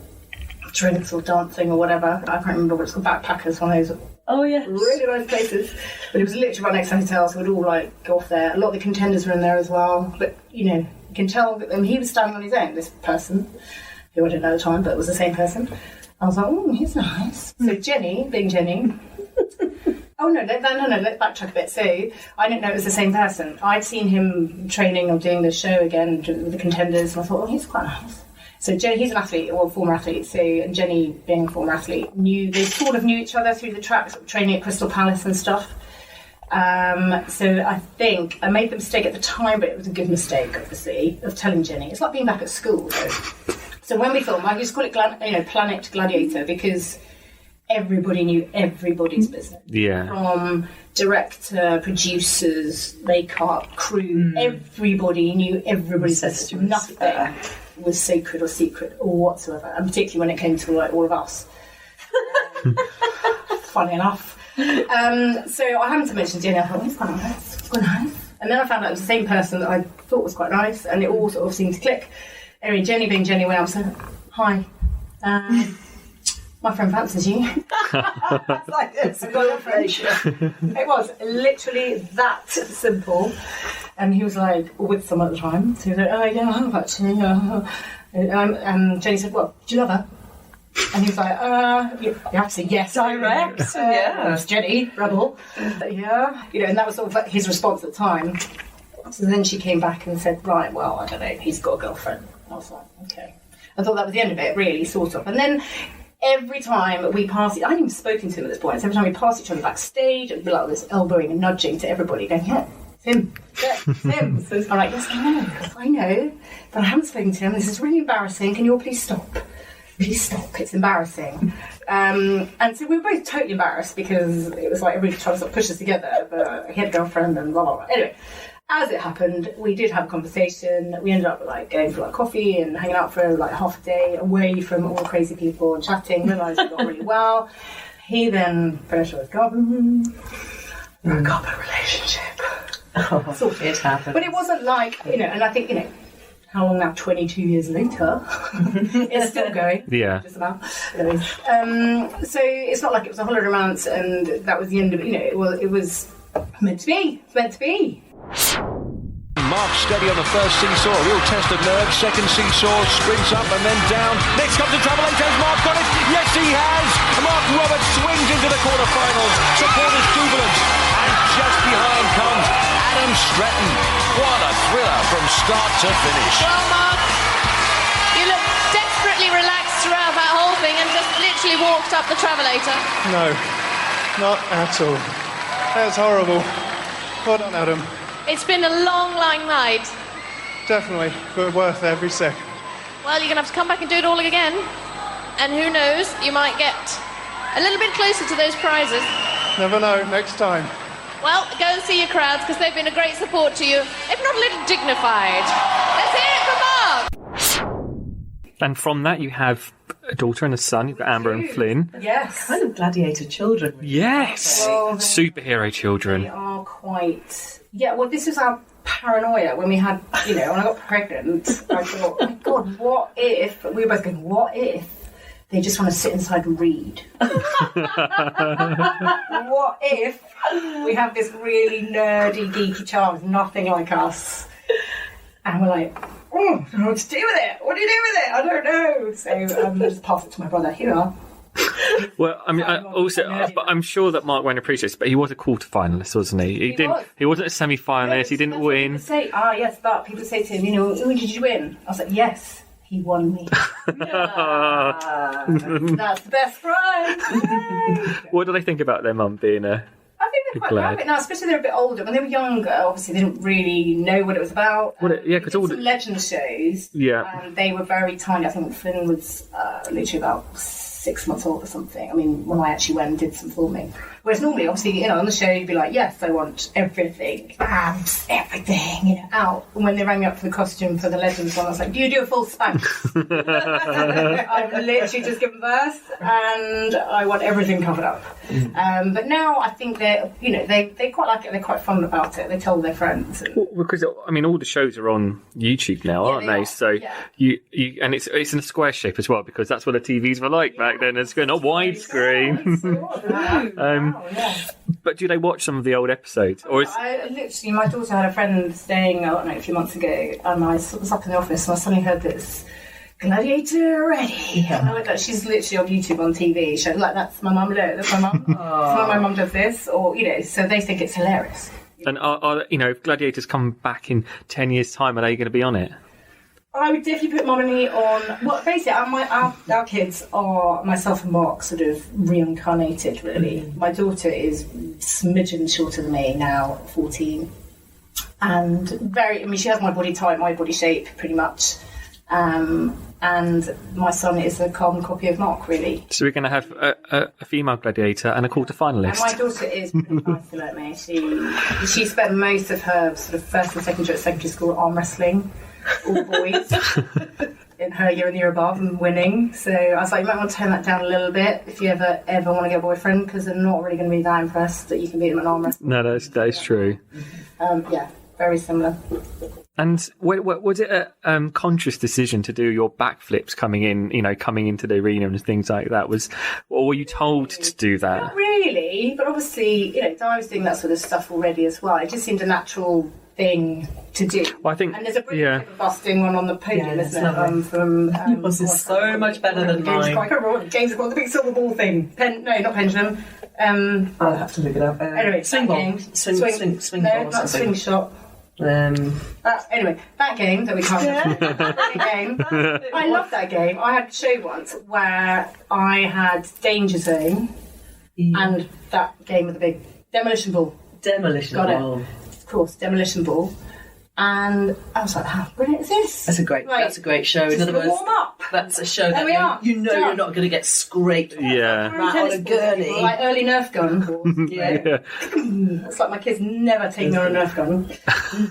[SPEAKER 4] drinks or dancing or whatever. I can't remember what it's called, Backpackers, one of those.
[SPEAKER 5] Oh, yes.
[SPEAKER 4] Really nice places. But it was literally right next to the hotel, so we'd all go off there. A lot of the contenders were in there as well. But, you can tell that he was standing on his own, this person, who I didn't know at the time, but it was the same person. I was like, oh, he's nice. So Jenny, being Jenny... Oh, no, let's backtrack a bit. So I didn't know it was the same person. I'd seen him training or doing the show again with the contenders, and I thought, oh, he's quite nice. So Jenny, he's an athlete, or a former athlete, and Jenny, being a former athlete, they sort of knew each other through the tracks, training at Crystal Palace and stuff. So I think I made the mistake at the time, but it was a good mistake, obviously, of telling Jenny. It's like being back at school, though. So when we filmed, I used to call it Planet Gladiator, because everybody knew everybody's business.
[SPEAKER 2] Yeah.
[SPEAKER 4] From director, producers, makeup, crew, everybody knew everybody's business. Nothing was sacred or secret or whatsoever, and particularly when it came to all of us. Funny enough. So I happened to mention Jenny. I thought, he's quite nice. It's quite nice. And then I found out it was the same person that I thought was quite nice, and it all sort of seemed to click. Anyway, Jenny being Jenny, when I was like, hi, my friend fancies you. It's like this. I've got a friend. It was literally that simple. And he was like, with someone at the time. So he was like, oh yeah, I have actually. And Jenny said, well, do you love her? And he was like, you have to say yes.
[SPEAKER 5] Direct. Yeah.
[SPEAKER 4] It was Jenny, rebel. Yeah. And that was sort of like his response at the time. So then she came back and said, right, well, I don't know, he's got a girlfriend. I was like, okay. I thought that was the end of it, really, sort of. And then every time we passed, I hadn't even spoken to him at this point, so every time we passed each other backstage, it would be like this elbowing and nudging to everybody, going, yeah. him. Yeah, it's him. I'm like, yes, I know, but I haven't spoken to him. This is really embarrassing. Can you all please stop? Please stop. It's embarrassing. And so we were both totally embarrassed because it was like everybody trying to sort of push us together. But he had a girlfriend and blah, blah, blah. Anyway, as it happened, we did have a conversation. We ended up like going for like coffee and hanging out for like half a day away from all the crazy people and chatting. Realised we got really well. He then finished with government. Broke up a relationship.
[SPEAKER 5] Oh, it happened.
[SPEAKER 4] But it wasn't like, and I think, how long now? 22 years later, it's still going.
[SPEAKER 2] Yeah.
[SPEAKER 4] Just about. Anyways. So it's not like it was a holiday romance and that was the end of it. It was meant to be. It's meant to be.
[SPEAKER 7] Mark steady on the first seesaw, a real test of nerves. Second seesaw, sprints up and then down. Next comes the Travelator. Has Mark got it? Yes, he has. Mark Roberts swings into the quarterfinals. Supporters jubilant. And just behind comes Adam Stratton. What a thriller from start to finish.
[SPEAKER 8] Well, Mark, you look desperately relaxed throughout that whole thing and just literally walked up the Travelator.
[SPEAKER 9] No, not at all. That's horrible. Well done, Adam.
[SPEAKER 8] It's been a long night.
[SPEAKER 9] Definitely, but worth every second.
[SPEAKER 8] Well, you're going to have to come back and do it all again. And who knows, you might get a little bit closer to those prizes.
[SPEAKER 9] Never know, next time.
[SPEAKER 8] Well, go and see your crowds because they've been a great support to you, if not a little dignified. Let's hear it for Mark!
[SPEAKER 2] And from that, you have a daughter and a son. You've got Amber and Flynn.
[SPEAKER 4] Yes.
[SPEAKER 5] Kind of gladiator children. Really.
[SPEAKER 2] Yes!
[SPEAKER 4] Well,
[SPEAKER 2] Superhero children.
[SPEAKER 4] They are quite... Yeah, well, this was our paranoia when we had, when I got pregnant. I thought, oh my God, what if... We were both going, what if they just want to sit inside and read? What if we have this really nerdy, geeky child, nothing like us, and we're like, I don't know what to do with it. What do you do with it? I don't know. So I just pass it to my brother. Here you are.
[SPEAKER 2] Well, I mean, but I'm sure that Mark won't appreciate this, but he was a quarter-finalist, wasn't he? He wasn't a semi-finalist. He didn't win.
[SPEAKER 4] People say, yes, but people say to him, who did you win? I was like, yes, he won me. That's the best prize.
[SPEAKER 2] What do they think about their mum being a...
[SPEAKER 4] I think they're quite proud of it now, especially they're a bit older. When they were younger, obviously they didn't really know what it was about.
[SPEAKER 2] Because all the
[SPEAKER 4] legend shows.
[SPEAKER 2] Yeah.
[SPEAKER 4] And they were very tiny. I think Flynn was literally about 6 months old or something. I mean, when I actually went and did some filming. Whereas normally, obviously, on the show, you'd be like, yes, I want everything, abs, everything, out. And when they rang me up for the costume for the Legends one, I was like, do you do a full spank? I've literally just given birth and I want everything covered up. But now I think they're, they quite like it. They're quite fun about it. They tell their friends.
[SPEAKER 2] Because, I mean, all the shows are on YouTube now, aren't they? So you and it's in a square shape as well, because that's what the TVs were like back then. It's going on widescreen. But do they watch some of the old episodes? Or is...
[SPEAKER 4] literally, my daughter had a friend staying, a few months ago, and I was up in the office and I suddenly heard this, Gladiator ready. Yeah. And I went, she's literally on YouTube on TV. She's like, that's my mum, look, that's my mum. My mum does this, or, so they think it's hilarious.
[SPEAKER 2] And if Gladiators come back in 10 years' time, are they going to be on it?
[SPEAKER 4] I would definitely put Mum and me on. Well, basically, our kids are myself and Mark sort of reincarnated, really. My daughter is smidgen shorter than me now, 14, and she has my body type, my body shape, pretty much. And my son is a carbon copy of Mark, really.
[SPEAKER 2] So we're going to have a female gladiator and a quarter-finalist.
[SPEAKER 4] And my daughter is pretty nice to let me. She spent most of her sort of first and second year at secondary school arm wrestling. All boys in her year and the year above and winning. So I was like, you might want to turn that down a little bit if you ever want to get a boyfriend, because they're not really going to be that impressed that you can beat them at arm wrestling.
[SPEAKER 2] No, that is true.
[SPEAKER 4] Very similar.
[SPEAKER 2] And was it a conscious decision to do your backflips coming into the arena and things like that? Or were you told to do that?
[SPEAKER 4] Not really, but obviously, I was doing that sort of stuff already as well. It just seemed a natural thing to do.
[SPEAKER 2] Well, I think,
[SPEAKER 4] and there's a brilliant clip of busting one on the podium, isn't it? From
[SPEAKER 5] yours is so much better than mine.
[SPEAKER 4] I can't remember what James got the big silver ball thing. Not pendulum.
[SPEAKER 5] I'll have to look it up.
[SPEAKER 4] Anyway,
[SPEAKER 5] swing ball. Swing
[SPEAKER 4] no,
[SPEAKER 5] ball.
[SPEAKER 4] not swing shot. Anyway, that game that we covered, brilliant game. I love that game. I had a show once where I had Danger Zone and that game with the big demolition ball.
[SPEAKER 5] Demolition
[SPEAKER 4] Got
[SPEAKER 5] ball.
[SPEAKER 4] It. of course, Demolition Ball. And I was like, how brilliant is this?
[SPEAKER 5] That's a great show. In
[SPEAKER 4] Just
[SPEAKER 5] other words,
[SPEAKER 4] warm up.
[SPEAKER 5] that's a show
[SPEAKER 4] There we are.
[SPEAKER 5] that you know
[SPEAKER 4] Done.
[SPEAKER 5] you're not going to get scraped
[SPEAKER 2] Yeah.
[SPEAKER 5] right on a gurney.
[SPEAKER 4] Like early Nerf gun balls.
[SPEAKER 5] Yeah.
[SPEAKER 4] It's like my kids never take me on a Nerf gun.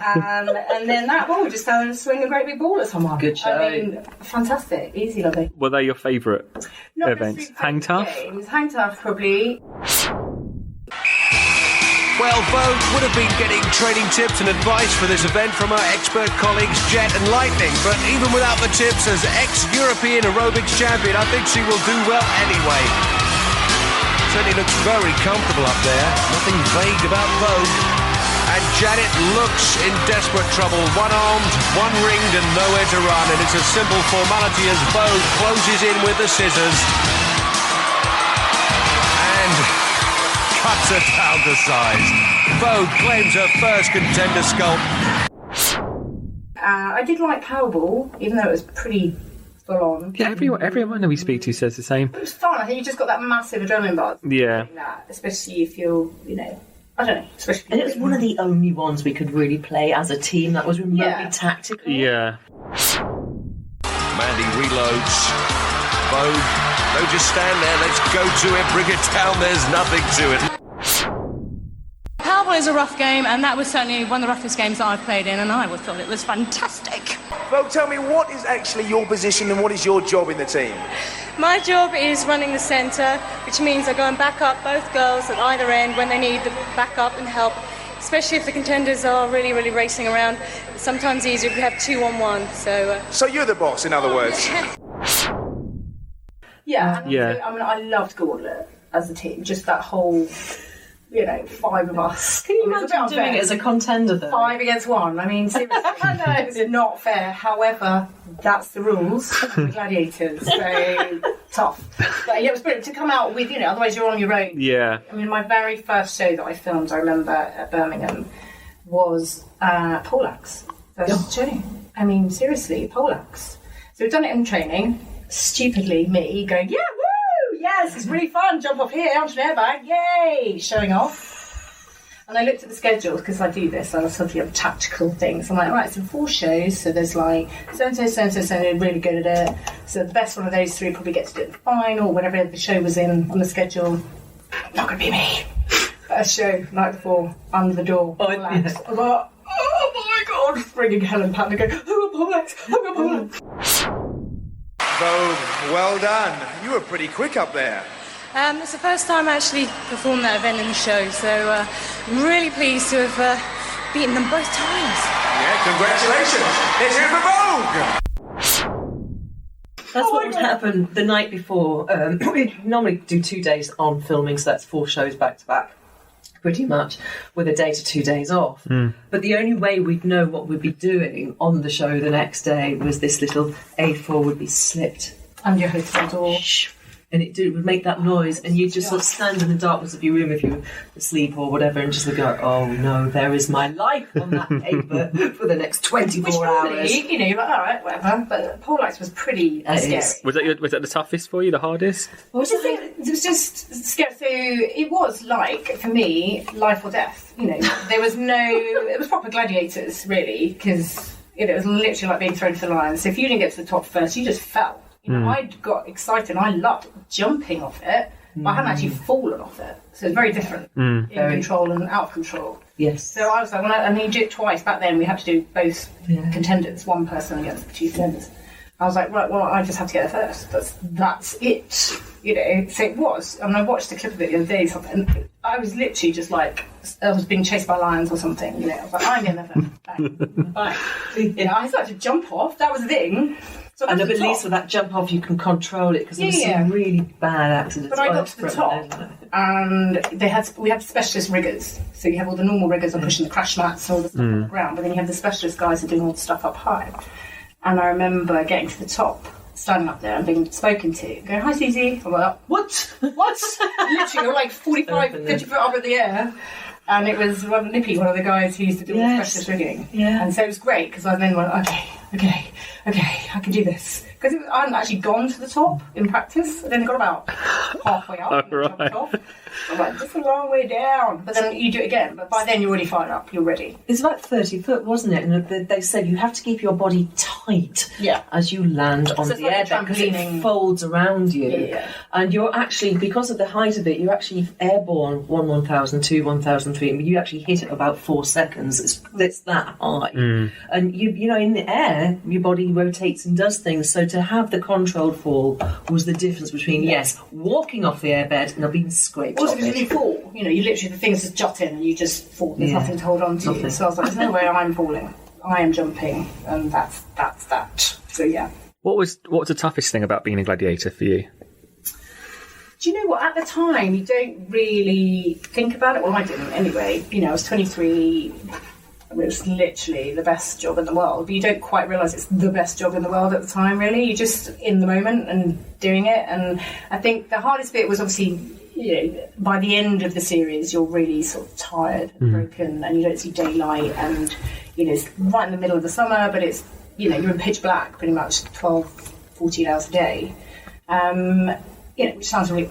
[SPEAKER 4] And then that ball just fell and swing a great big ball at someone.
[SPEAKER 5] Good show.
[SPEAKER 4] I mean, fantastic. Easy, lovely.
[SPEAKER 2] Were they your favourite
[SPEAKER 4] Not
[SPEAKER 2] events?
[SPEAKER 4] necessarily
[SPEAKER 2] Hang Tough?
[SPEAKER 4] games. Hang Tough, probably.
[SPEAKER 10] Well, Vogue would have been getting training tips and advice for this event from our expert colleagues Jet and Lightning, but even without the tips, as ex-European aerobics champion, I think she will do well anyway. Certainly looks very comfortable up there, nothing vague about Vogue. And Janet looks in desperate trouble, one-armed, one-ringed and nowhere to run, and it's a simple formality as Vogue closes in with the scissors. Cuts her down to size. Vogue claims her first contender sculpt.
[SPEAKER 4] I did like Powerball, even though it was pretty full on.
[SPEAKER 2] Yeah, everyone that we speak to says the same.
[SPEAKER 4] It was fun. I think you just got that massive adrenaline buzz.
[SPEAKER 2] Yeah.
[SPEAKER 4] That, especially if you're, I don't know. Especially
[SPEAKER 5] And it was one of the only ones we could really play as a team that was remotely tactical.
[SPEAKER 2] Yeah.
[SPEAKER 10] Mandy reloads. Vogue. Don't just stand there, let's go to it, bring it down, there's nothing to it.
[SPEAKER 11] Powerball is a rough game, and that was certainly one of the roughest games that I've played in, and I thought it was fantastic.
[SPEAKER 12] Vogue, tell me, what is actually your position and what is your job in the team?
[SPEAKER 11] My job is running the centre, which means I go and back up both girls at either end when they need the backup and help, especially if the contenders are really, really racing around. It's sometimes easier if you have 2-on-1, so...
[SPEAKER 12] So you're the boss, in other words?
[SPEAKER 4] Yeah.
[SPEAKER 2] Yeah.
[SPEAKER 4] I mean, I loved Gauntlet as a team. Just that whole, 5 of us.
[SPEAKER 5] Can you imagine doing it as a contender, though?
[SPEAKER 4] 5 against 1. I mean, seriously. It's not fair. However, that's the rules of the Gladiators. So tough. But yeah, it was brilliant to come out with, otherwise you're on your own.
[SPEAKER 2] Yeah.
[SPEAKER 4] I mean, my very first show that I filmed, I remember, at Birmingham, was Poleaxe. First show. I mean, seriously, Poleaxe. So we've done it in training. Stupidly, me going, yeah, woo, yes, it's really fun, jump off here, onto an airbag, yay, showing off. And I looked at the schedule, because I do this, I was sort of tactical things. I'm like, right, so 4 shows, so there's like so-and-so, really good at it. So the best one of those 3 probably gets to do it in the final, whenever the show was on the schedule. Not going to be me. First show, night before, under the door, Poleaxe. I was like, oh my God, bringing Helen Patton and going, oh, Poleaxe, oh, Poleaxe.
[SPEAKER 12] Vogue, well done. You were pretty quick up there.
[SPEAKER 11] It's the first time I actually performed that event in the show, so I'm really pleased to have beaten them both times.
[SPEAKER 12] Yeah, congratulations. Let's hear it for Vogue.
[SPEAKER 5] That's what would happen the night before. We normally do 2 days on filming, so that's 4 shows back to back, pretty much, with a day to 2 days off. But the only way we'd know what we'd be doing on the show the next day was this little A4 would be slipped.
[SPEAKER 4] And your hotel door.
[SPEAKER 5] And it would make that noise, and you'd just sort of stand in the darkness of your room if you were asleep or whatever, and just go, oh no, there is my life on that paper for the next 24 hours.
[SPEAKER 4] You're like, all right, whatever. But Poleaxe was pretty scary.
[SPEAKER 2] Was that the toughest for you, the hardest?
[SPEAKER 4] It was just scary. So it was like, for me, life or death. There was it was proper Gladiators, really, because it was literally like being thrown to the lions. So if you didn't get to the top first, you just fell. I got excited and I loved jumping off it, but I hadn't actually fallen off it. So it's very different in control and out of control.
[SPEAKER 5] Yes.
[SPEAKER 4] So I was like, and you did it twice back then, we had to do both contenders, one person against the 2 contenders. I was like, right, well, I just have to get there first. That's it. So it was. I watched the clip of it the other day, and I was literally just like, I was being chased by lions or something. I was like, I'm getting there first. Bang. I started to jump off. That was the thing. So
[SPEAKER 5] and at least with that jump off, you can control it, because there were some really bad accidents.
[SPEAKER 4] But I got to the top, and we had specialist riggers. So you have all the normal riggers are pushing the crash mats and all the stuff on the ground, but then you have the specialist guys who are doing all the stuff up high. And I remember getting to the top, standing up there and being spoken to, going, hi, Suzie. I'm like, what? Literally, we're like 45, 50 foot up in the air. And it was Nippy, one of the guys who used to do all the specialist rigging. Yeah. And so it was great, because I then went, okay, okay, I can do this. Because I hadn't actually gone to the top in practice. I'd only got about halfway up.
[SPEAKER 2] Right.
[SPEAKER 4] I'm like, just a long way down. But then you do it again. But by then you're already fired up. You're ready.
[SPEAKER 5] It's about 30 foot, wasn't it? And they said you have to keep your body tight as you land on the airbed because it folds around you.
[SPEAKER 4] Yeah.
[SPEAKER 5] And you're actually, because of the height of it, you're actually airborne 1,000, 2, 1,003. I mean, you actually hit it about 4 seconds. It's that high. And you know, in the air, your body rotates and does things. So to have the controlled fall was the difference between, walking off the airbed and being scraped
[SPEAKER 4] also,
[SPEAKER 5] off
[SPEAKER 4] because
[SPEAKER 5] it.
[SPEAKER 4] you fall, you know, you literally, the things just jut in and you just fall. There's nothing to hold on to.
[SPEAKER 5] Nothing.
[SPEAKER 4] So I was like, there's no way I'm falling. I am jumping. And that's that. So, yeah.
[SPEAKER 2] What was the toughest thing about being a gladiator for you?
[SPEAKER 4] Do you know what? At the time, you don't really think about it. Well, I didn't anyway. You know, I was 23. It was literally the best job in the world, but you don't quite realise it's the best job in the world at the time, really. You're just in the moment and doing it. And I think the hardest bit was obviously, you know, by the end of the series, you're really sort of tired and broken and you don't see daylight and, you know, it's right in the middle of the summer, but it's, you know, you're in pitch black pretty much 12, 14 hours a day. You know, which sounds really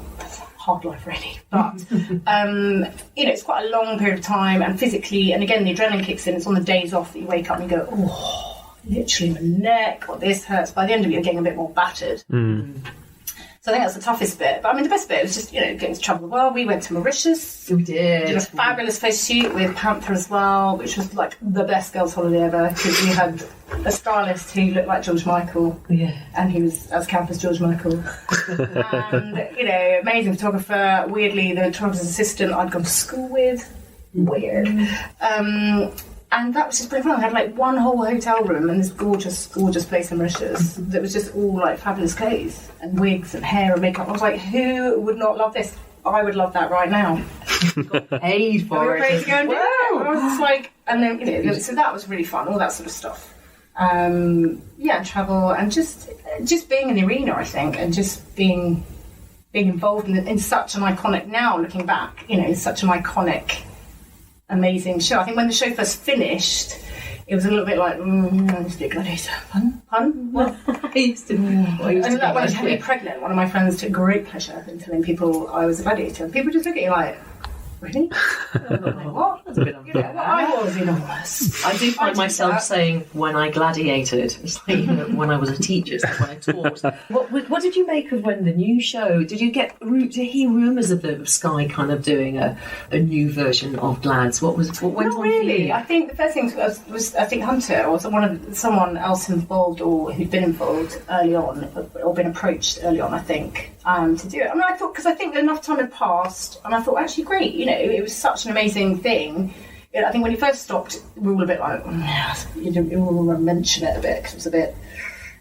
[SPEAKER 4] hard life, really. But, you know, it's quite a long period of time and physically, and again, the adrenaline kicks in. It's on the days off that you wake up and you go, oh, literally my neck, or this hurts. By the end of it, you're getting a bit more battered. So I think that's the toughest bit. But I mean, the best bit was just, you know, getting to travel the world. We went to Mauritius.
[SPEAKER 5] We did.
[SPEAKER 4] Did a fabulous photo shoot with Panther as well, which was like the best girls' holiday ever because we had a stylist who looked like George Michael.
[SPEAKER 5] Yeah.
[SPEAKER 4] And he was as camp as George Michael. And, you know, amazing photographer. Weirdly, the photographer's assistant I'd gone to school with. Weird. And that was just pretty fun. I had like one whole hotel room in this gorgeous, gorgeous place in Mauritius that was just all like fabulous clothes and wigs and hair and makeup. I was like, who would not love this? I would love that right now.
[SPEAKER 5] Got paid for
[SPEAKER 4] We were
[SPEAKER 5] it.
[SPEAKER 4] ready to go and do it. I was just like, and then, you know, so that was really fun, all that sort of stuff. And travel and just being in the arena, I think, and just being involved in such an iconic, now looking back, you know, it's such an iconic, amazing show. I think when the show first finished, it was a little bit like, I used to be a gladiator. Pun? What?
[SPEAKER 5] I used to be
[SPEAKER 4] When I was heavily pregnant, one of my friends took great pleasure in telling people I was a gladiator. And people just look at you like, really? Like, what? That's a bit unfair. I was enormous.
[SPEAKER 5] I do find myself saying when I gladiated. It's like, you know, when I was a teacher, it's like when I taught. What did you make of when the new show? Did you hear rumours of Sky kind of doing a new version of Glads? What went
[SPEAKER 4] Not
[SPEAKER 5] on
[SPEAKER 4] really.
[SPEAKER 5] for you?
[SPEAKER 4] I think the first thing was I think Hunter or someone else involved or who'd been involved early on or been approached early on, I think, to do it. I mean, I thought, because I think enough time had passed and I thought, actually, great, you know, it was such an amazing thing. I think when he first stopped, we were all a bit like, you will mention it a bit because it was a bit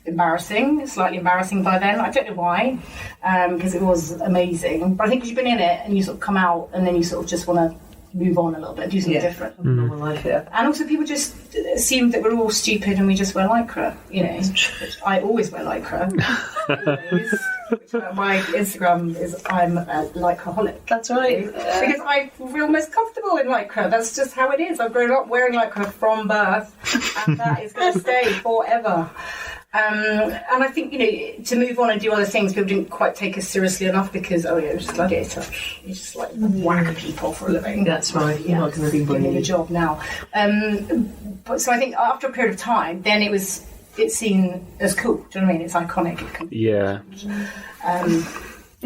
[SPEAKER 4] embarrassing, slightly embarrassing by then. I don't know why, because it was amazing. But I think because you've been in it and you sort of come out and then you sort of just want to move on a little bit, do something different.
[SPEAKER 5] Normal life, yeah.
[SPEAKER 4] And also people just assume that we're all stupid and we just wear lycra, you know. Which I always wear lycra. Always. My Instagram is I'm a lycraholic.
[SPEAKER 5] That's right.
[SPEAKER 4] Because I feel most comfortable in lycra. That's just how it is. I've grown up wearing lycra from birth and that is going to stay forever. And I think, you know, to move on and do other things, people didn't quite take us seriously enough because, you're just a gladiator. You just like whack people for a living.
[SPEAKER 5] That's right. You're not going to be
[SPEAKER 4] doing a job now. But so I think after a period of time, then it's seen as cool. Do you know what I mean? It's iconic.
[SPEAKER 2] Yeah.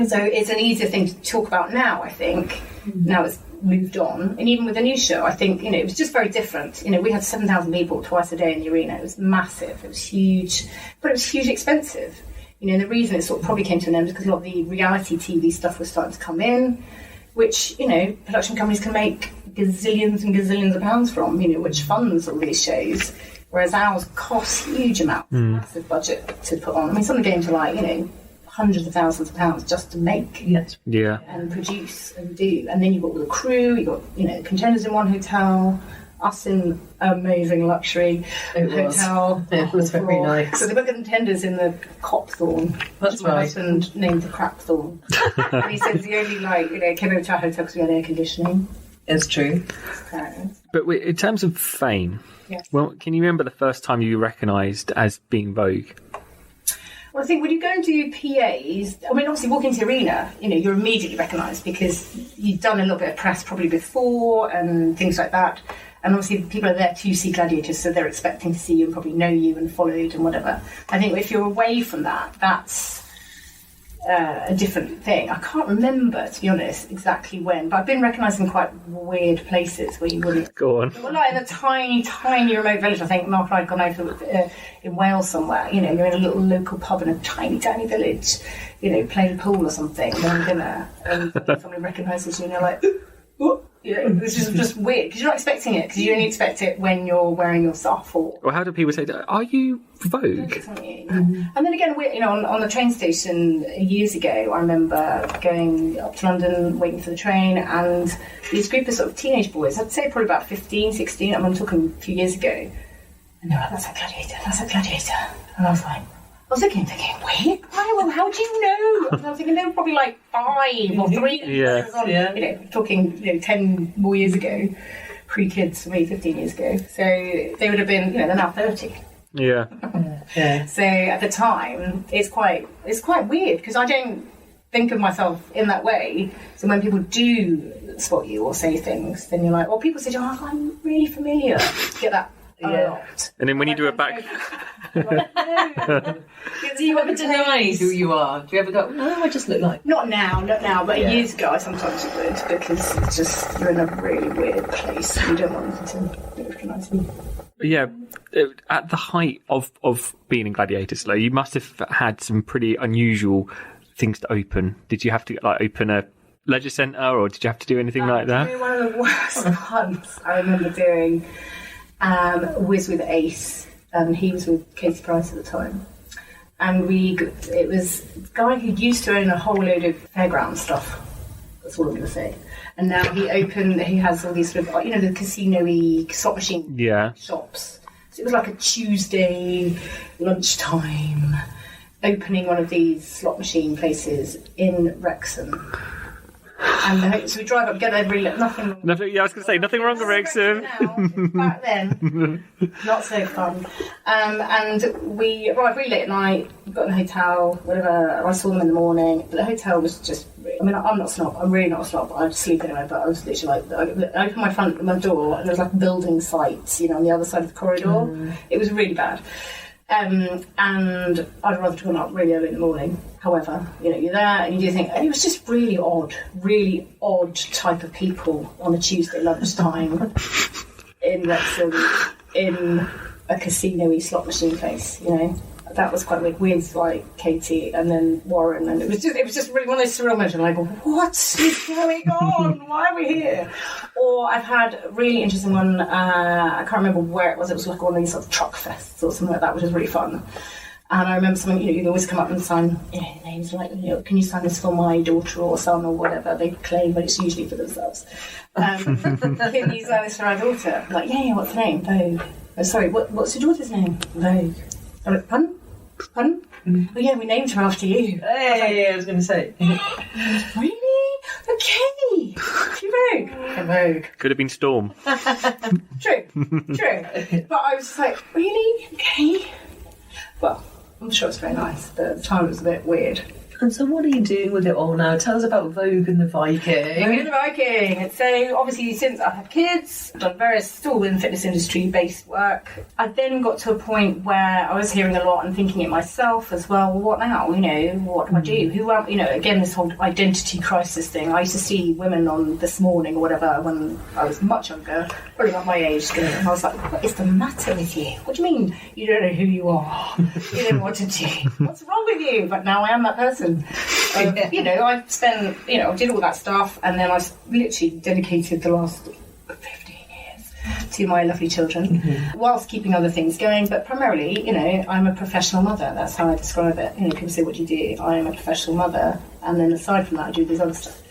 [SPEAKER 4] So it's an easier thing to talk about now, I think. Now it's moved on. And even with the new show, I think, you know, it was just very different. You know, we had 7,000 people twice a day in the arena. It was massive. It was huge. But it was hugely expensive. You know, and the reason it sort of probably came to an end is because a lot of the reality TV stuff was starting to come in, which, you know, production companies can make gazillions and gazillions of pounds from, you know, which funds all these shows. Whereas ours cost huge amounts, massive budget to put on. I mean, some of the games are like, you know, hundreds of thousands of pounds just to make and produce and do. And then you've got all the crew, you've got, you know, contenders in one hotel, us in amazing luxury hotel.
[SPEAKER 5] It was very nice.
[SPEAKER 4] So they put contenders in the Copthorne.
[SPEAKER 5] That's
[SPEAKER 4] my
[SPEAKER 5] right.
[SPEAKER 4] husband named the Crapthorne. And he said the only, like, you know, came over to our hotel because we had air conditioning.
[SPEAKER 5] It's true.
[SPEAKER 2] But in terms of fame,
[SPEAKER 4] Yes.
[SPEAKER 2] Well, can you remember the first time you were recognised as being Vogue?
[SPEAKER 4] Well, I think when you go and do PAs, I mean, obviously walk into the arena, you're immediately recognised because you've done a little bit of press probably before and things like that. And obviously people are there to see Gladiators, so they're expecting to see you and probably know you and followed and whatever. I think if you're away from that, that's a different thing. I can't remember, to be honest, exactly when, but I've been recognised in quite weird places where you wouldn't.
[SPEAKER 2] Go on.
[SPEAKER 4] Well, like in a tiny, tiny remote village. I think Mark and I had gone over in Wales somewhere. You're in a little local pub in a tiny, tiny village. Playing pool or something, having dinner, and somebody recognises you, and you're like, what? It's just weird because you're not expecting it, because you only expect it when you're wearing your stuff. Or
[SPEAKER 2] how do people say that? Are you Vogue?
[SPEAKER 4] And then again, on the train station years ago, I remember going up to London, waiting for the train, and these group of sort of teenage boys, I'd say probably about 15, 16, I'm talking a few years ago, and they're like, that's a Gladiator. And I was thinking, wait, well, how do you know? And I was thinking they were probably like 5 or 3.
[SPEAKER 2] Yeah.
[SPEAKER 4] Talking 10 more years ago, pre-kids for me, 15 years ago. So they would have been, they're now 30.
[SPEAKER 2] Yeah.
[SPEAKER 4] So at the time, it's quite weird because I don't think of myself in that way. So when people do spot you or say things, then you're like, well, people say, oh, I'm really familiar. Get that. Lot.
[SPEAKER 2] And then when you do it back...
[SPEAKER 5] Do you ever deny who you are? Do you ever go, no, I just look like...
[SPEAKER 4] Not now, but years ago I sometimes would, because it's just, you're in a really weird place. You don't want them to recognise you.
[SPEAKER 2] Yeah, at the height of being in Gladiators, though, you must have had some pretty unusual things to open. Did you have to open a leisure centre, or did you have to do anything like that?
[SPEAKER 4] One of the worst ones I remember doing... was with Ace, and he was with Katie Price at the time, and it was a guy who used to own a whole load of fairground stuff. That's all I'm going to say. And now he has all these sort of, the casino-y slot machine shops. So it was like a Tuesday lunchtime opening one of these slot machine places in Wrexham. And so we drive up, get there, really nothing wrong.
[SPEAKER 2] I was going to say, nothing wrong with Wrexham.
[SPEAKER 4] Back then, not so fun. And we arrived really late at night, got in a hotel, whatever. I saw them in the morning. But the hotel was just, I'm not a snob, I'm really not a snob. I'd sleep anywhere, but I was literally I opened my door, and there was like building sites, on the other side of the corridor. It was really bad. And I'd rather have gone up really early in the morning. However, you're there and you do think, and it was just really odd type of people on a Tuesday lunchtime in Wrexham, in a casino-y slot machine place, That was quite weird. With like Katie and then Warren, and it was just really one of those surreal moments. I'm like, what is going on? Why are we here? Or I've had a really interesting one. I can't remember where it was. It was like one of these sort of truck fests or something like that, which was really fun. And I remember something. You'd always come up and sign names like, can you sign this for my daughter or son or whatever they claim, but it's usually for themselves. Can you sign this for our daughter? I'm like, yeah. What's the name? Vogue. Oh, sorry. What's your daughter's name? Vogue. I'm like, pardon? Oh yeah, we named her after you.
[SPEAKER 5] Hey, I was going to say.
[SPEAKER 4] Really? Okay. She Vogue.
[SPEAKER 2] Could have been Storm.
[SPEAKER 4] True. But I was just like, really? Okay. Well, I'm sure it's very nice, but at the time it was a bit weird.
[SPEAKER 5] And so what are you doing with it all now? Tell us about Vogue and the Viking.
[SPEAKER 4] Vogue and the Viking. So obviously since I've had kids, I've done various, still in fitness industry based work. I then got to a point where I was hearing a lot and thinking it myself as well, what now? What do I do? Who am again, this whole identity crisis thing. I used to see women on This Morning or whatever when I was much younger, probably not my age, and I was like, what is the matter with you? What do you mean you don't know who you are? You don't know what to do? What's wrong with you? But now I am that person. I spent, I did all that stuff, and then I literally dedicated the last 15 years to my lovely children, whilst keeping other things going. But primarily, I'm a professional mother. That's how I describe it. People say, what do you do? I am a professional mother, and then aside from that, I do this other stuff.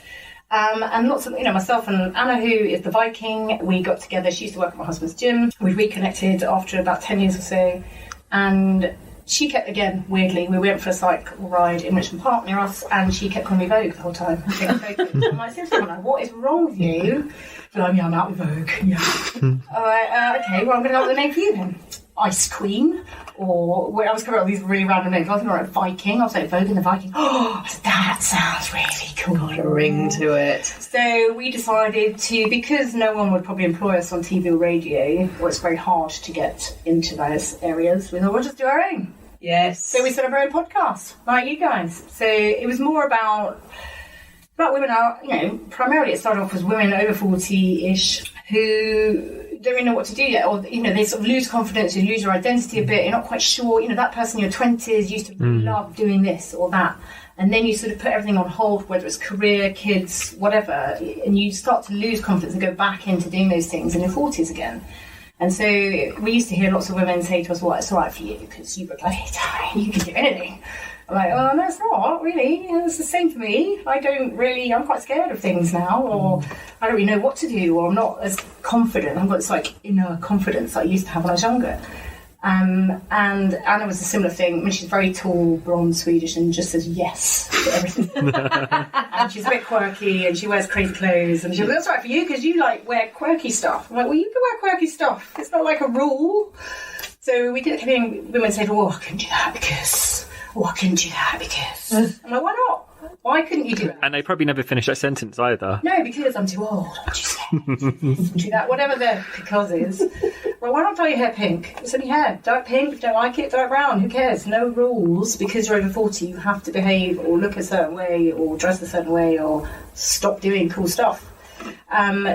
[SPEAKER 4] And lots of, myself and Anna, who is the Viking, we got together. She used to work at my husband's gym. We reconnected after about 10 years or so, and she kept, again, weirdly, we went for a cycle ride in Richmond Park near us, and she kept calling me Vogue the whole time. I'm like, seriously, what is wrong with you? But I'm out with Vogue. Yeah. I'm like, okay, well, I'm going to go with the name for you then. Ice Queen, or I was coming up with these really random names. I was going to write Viking. I was like, Vogue and the Viking. Oh, I said, that sounds really cool.
[SPEAKER 5] Got a ring to it.
[SPEAKER 4] So we decided to, because no one would probably employ us on TV or radio, or it's very hard to get into those areas, we thought we'll just do our own.
[SPEAKER 5] Yes.
[SPEAKER 4] So we set up our own podcast, like you guys. So it was more about women out, primarily it started off as women over 40-ish who don't really know what to do yet, or they sort of lose confidence, you lose your identity a bit, you're not quite sure, that person in your 20s used to really love doing this or that, and then you sort of put everything on hold, whether it's career, kids, whatever, and you start to lose confidence and go back into doing those things in your 40s again. And so we used to hear lots of women say to us, well, it's all right for you because you're a gladiator, you can do anything. I'm like, oh, no, it's not, really. It's the same for me. I'm quite scared of things now, or I don't really know what to do, or I'm not as confident. I've got this, inner confidence that I used to have when I was younger. And Anna was a similar thing. I mean, she's very tall, blonde, Swedish, and just says yes to everything. And she's a bit quirky, and she wears crazy clothes, and she goes, that's right for you, because you, wear quirky stuff. I'm like, well, you can wear quirky stuff. It's not like a rule. So we did it, women said, oh, I couldn't do that because... I'm like, why not? Why couldn't you do it?
[SPEAKER 2] And they probably never finish that sentence either.
[SPEAKER 4] No, because I'm too old. I'm too scared. Do that, whatever the because is. Well, why not dye your hair pink? It's only hair. Dye it pink, don't like it, dye it brown. Who cares? No rules. Because you're over 40, you have to behave or look a certain way or dress a certain way or stop doing cool stuff.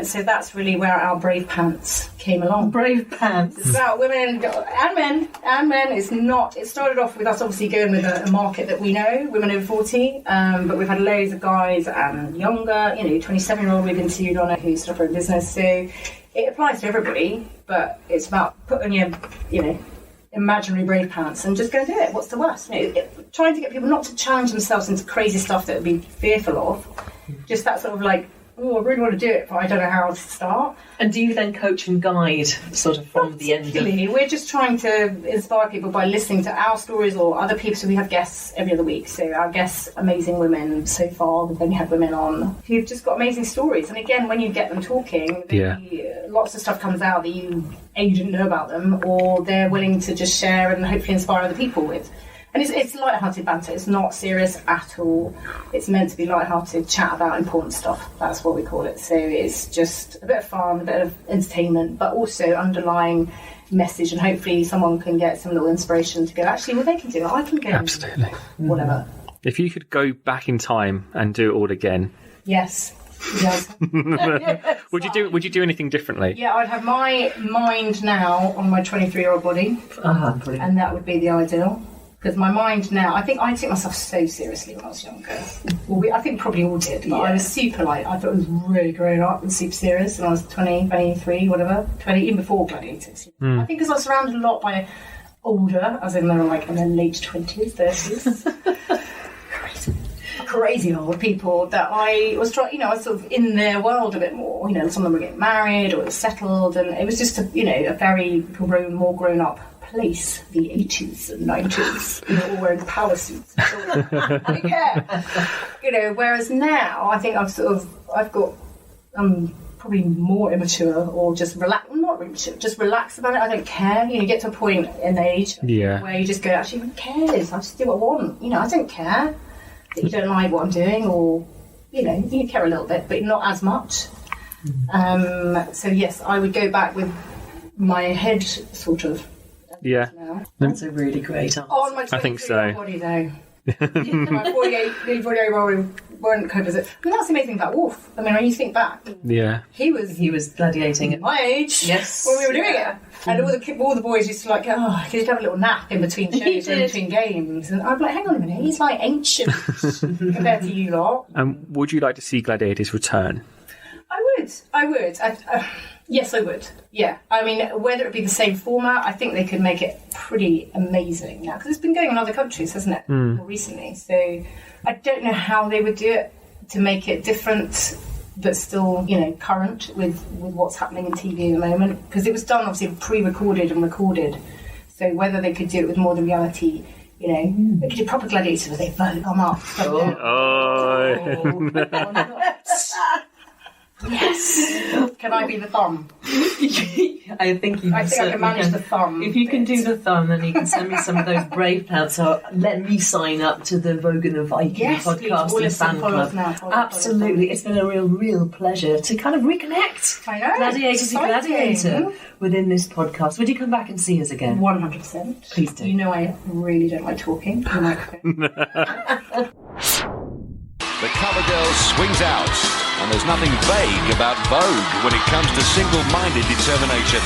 [SPEAKER 4] So that's really where our Brave Pants came along.
[SPEAKER 5] Brave Pants.
[SPEAKER 4] It's about women and men. It started off with us obviously going with a market that we know, women over 40, but we've had loads of guys and younger, 27-year-old we've interviewed on it who set up her own business. So it applies to everybody, but it's about putting your, imaginary brave pants and just go do it. What's the worst? Trying to get people not to challenge themselves into crazy stuff that would be fearful of. Just that sort of oh, I really want to do it, but I don't know how to start.
[SPEAKER 5] And do you then coach and guide sort of from the end?
[SPEAKER 4] We're just trying to inspire people by listening to our stories or other people. So we have guests every other week. So our guests, amazing women so far. We've only had women on who've just got amazing stories. And again, when you get them talking, lots of stuff comes out that you didn't know about them, or they're willing to just share and hopefully inspire other people with. And it's light-hearted banter. It's not serious at all. It's meant to be light-hearted chat about important stuff. That's what we call it. So it's just a bit of fun, a bit of entertainment, but also underlying message. And hopefully someone can get some little inspiration to go, actually, well, they can do it. I can go.
[SPEAKER 2] Absolutely.
[SPEAKER 4] Whatever.
[SPEAKER 2] If you could go back in time and do it all again.
[SPEAKER 4] Yes.
[SPEAKER 2] Would you do anything differently?
[SPEAKER 4] Yeah, I'd have my mind now on my 23-year-old body. And that would be the ideal. Because my mind now, I took myself so seriously when I was younger. Well, I think probably all did, but I was super I thought it was really grown up and super serious when I was 20, 23, whatever, 20, even before Gladiators. I think because I was surrounded a lot by older, as in they were in their late 20s, 30s. Crazy old people that I was trying, I was sort of in their world a bit more. Some of them were getting married or settled, and it was just a very more grown up place, the 80s and 90s, all wearing power suits. I don't care. Whereas now, I think I'm probably more immature or just not immature, just relaxed about it. I don't care. You get to a point in age where you just go, actually, who cares? I just do what I want. I don't care that you don't like what I'm doing, or, you care a little bit, but not as much. So yes, I would go back with my head sort of.
[SPEAKER 2] Yeah.
[SPEAKER 5] That's a really great answer.
[SPEAKER 4] On my
[SPEAKER 2] I think so.
[SPEAKER 4] Body, though. My 48-year-old won't cope with it. I mean, that's the amazing about Wolf. I mean, when you think back, he was
[SPEAKER 5] gladiating at
[SPEAKER 4] my age.
[SPEAKER 5] Yes,
[SPEAKER 4] when we were doing it, and all the boys used to he'd have a little nap in between shows and in between games, and I'd be like, hang on a minute, he's ancient compared to you lot.
[SPEAKER 2] And would you like to see Gladiators return?
[SPEAKER 4] I would. Yes, I would. Yeah. I mean, whether it be the same format, I think they could make it pretty amazing now, because it's been going in other countries, hasn't it, more recently. So I don't know how they would do it to make it different, but still, current with what's happening in TV at the moment. Because it was done, obviously, pre-recorded and recorded. So whether they could do it with more than reality, you know, they could do proper Gladiators where they vote them up. Yes. Can I be the thumb?
[SPEAKER 5] I think you
[SPEAKER 4] I can manage the thumb.
[SPEAKER 5] If you can do the thumb, then you can send me some of those brave pants. So let me sign up to the Vogue and the Viking podcast and fan club. Absolutely, it's been a real pleasure to kind of reconnect.
[SPEAKER 4] I know.
[SPEAKER 5] Gladiator to Gladiator within this podcast. Would you come back and see us again?
[SPEAKER 4] 100%.
[SPEAKER 5] Please do.
[SPEAKER 4] You know I really don't like talking. On the microphone.
[SPEAKER 7] The cover girl swings out, and there's nothing vague about Vogue when it comes to single-minded determination.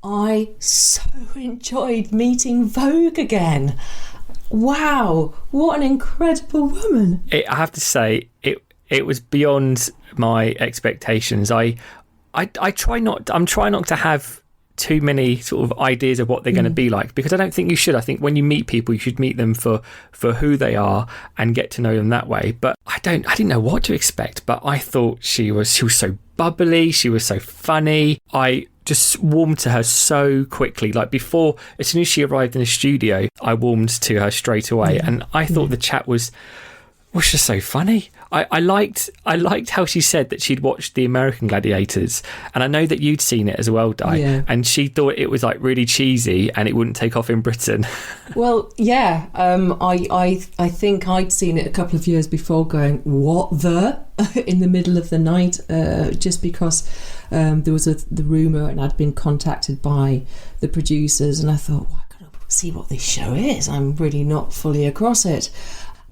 [SPEAKER 3] I so enjoyed meeting Vogue again. Wow, what an incredible woman.
[SPEAKER 2] I have to say, it was beyond my expectations. I'm trying not to have too many sort of ideas of what they're going to be like, because I don't think you should. I think when you meet people, you should meet them for who they are and get to know them that way. But I didn't know what to expect, but I thought she was so bubbly, she was so funny. I just warmed to her so quickly. Like before, as soon as she arrived in the studio, I warmed to her straight away, and I thought the chat was just so funny. I liked how she said that she'd watched the American Gladiators, and I know that you'd seen it as well, Di, and she thought it was like really cheesy and it wouldn't take off in Britain.
[SPEAKER 3] Well, yeah, I think I'd seen it a couple of years before, going, what the? In the middle of the night, just because there was the rumour, and I'd been contacted by the producers, and I thought, well, I gotta see what this show is. I'm really not fully across it.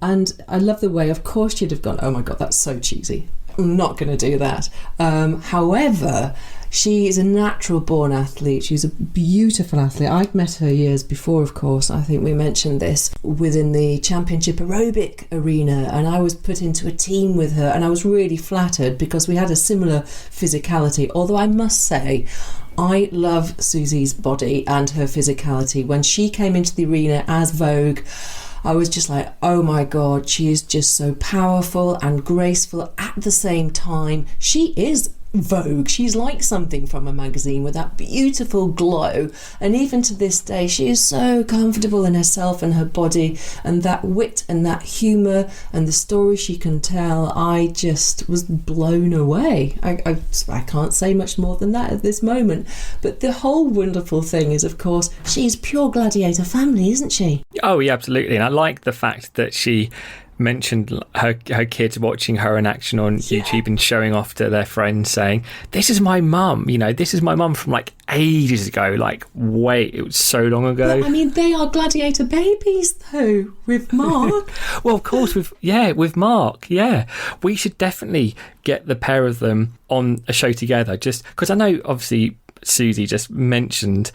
[SPEAKER 3] And I love the way, of course, you'd have gone, oh my God, that's so cheesy. I'm not going to do that. However, she is a natural born athlete. She's a beautiful athlete. I'd met her years before, of course. I think we mentioned this within the championship aerobic arena, and I was put into a team with her, and I was really flattered because we had a similar physicality. Although I must say, I love Suzie's body and her physicality. When she came into the arena as Vogue, I was just like, oh my God, she is just so powerful and graceful at the same time. She is Vogue. She's like something from a magazine with that beautiful glow. And even to this day, she is so comfortable in herself and her body, and that wit and that humour and the story she can tell. I just was blown away. I can't say much more than that at this moment. But the whole wonderful thing is, of course, she's pure Gladiator family, isn't she?
[SPEAKER 2] Oh, yeah, absolutely. And I like the fact that she mentioned her kids watching her in action on YouTube and showing off to their friends, saying, this is my mum, this is my mum from like ages ago, like wait, it was so long ago.
[SPEAKER 3] But, I mean, they are Gladiator babies though, with Mark.
[SPEAKER 2] Well, of course, with Mark, we should definitely get the pair of them on a show together, just because I know obviously Suzie just mentioned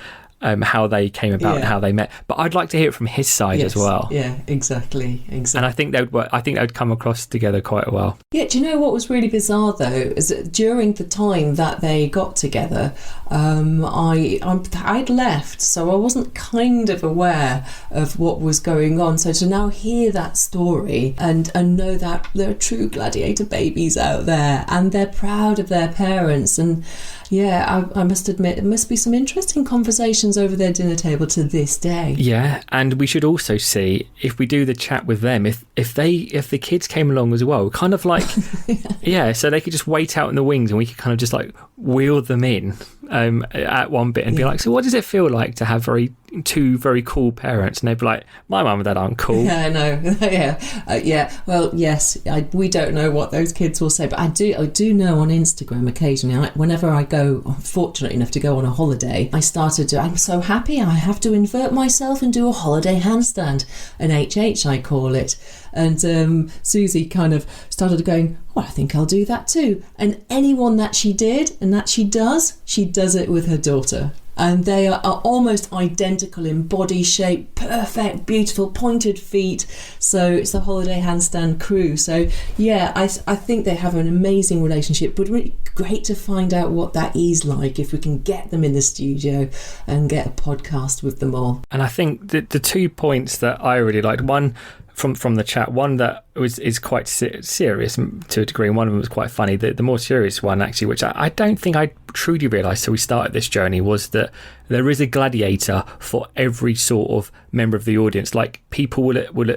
[SPEAKER 2] how they came about and how they met, but I'd like to hear it from his side as well.
[SPEAKER 3] Yeah, exactly. And
[SPEAKER 2] I think they would come across together quite well.
[SPEAKER 3] Yeah, do you know what was really bizarre though, is that during the time that they got together, I'd left, so I wasn't kind of aware of what was going on. So to now hear that story and know that there are true Gladiator babies out there and they're proud of their parents, and I must admit, it must be some interesting conversations over their dinner table to this day.
[SPEAKER 2] Yeah, and we should also see, if we do the chat with them, if the kids came along as well, kind of like so they could just wait out in the wings and we could kind of just like wheel them in at one bit and be like, so what does it feel like to have two very cool parents? And they'd be like, my mum and dad aren't cool.
[SPEAKER 3] Yeah, I know. Well, yes, we don't know what those kids will say, but I do know on Instagram occasionally, whenever I go, I'm fortunate enough to go on a holiday, I'm so happy I have to invert myself and do a holiday handstand, an HH I call it. And Suzie kind of started going, well, I think I'll do that too. And anyone that she did and that she does it with her daughter. And they are almost identical in body shape, perfect, beautiful, pointed feet. So it's the holiday handstand crew. So yeah, I think they have an amazing relationship, but really great to find out what that is like if we can get them in the studio and get a podcast with them all.
[SPEAKER 2] And I think the 2 points that I really liked, one, from the chat. One that is quite serious to a degree, and one of them was quite funny. The more serious one, actually, which I don't think I truly realised till we started this journey, was that there is a gladiator for every sort of member of the audience. Like, people will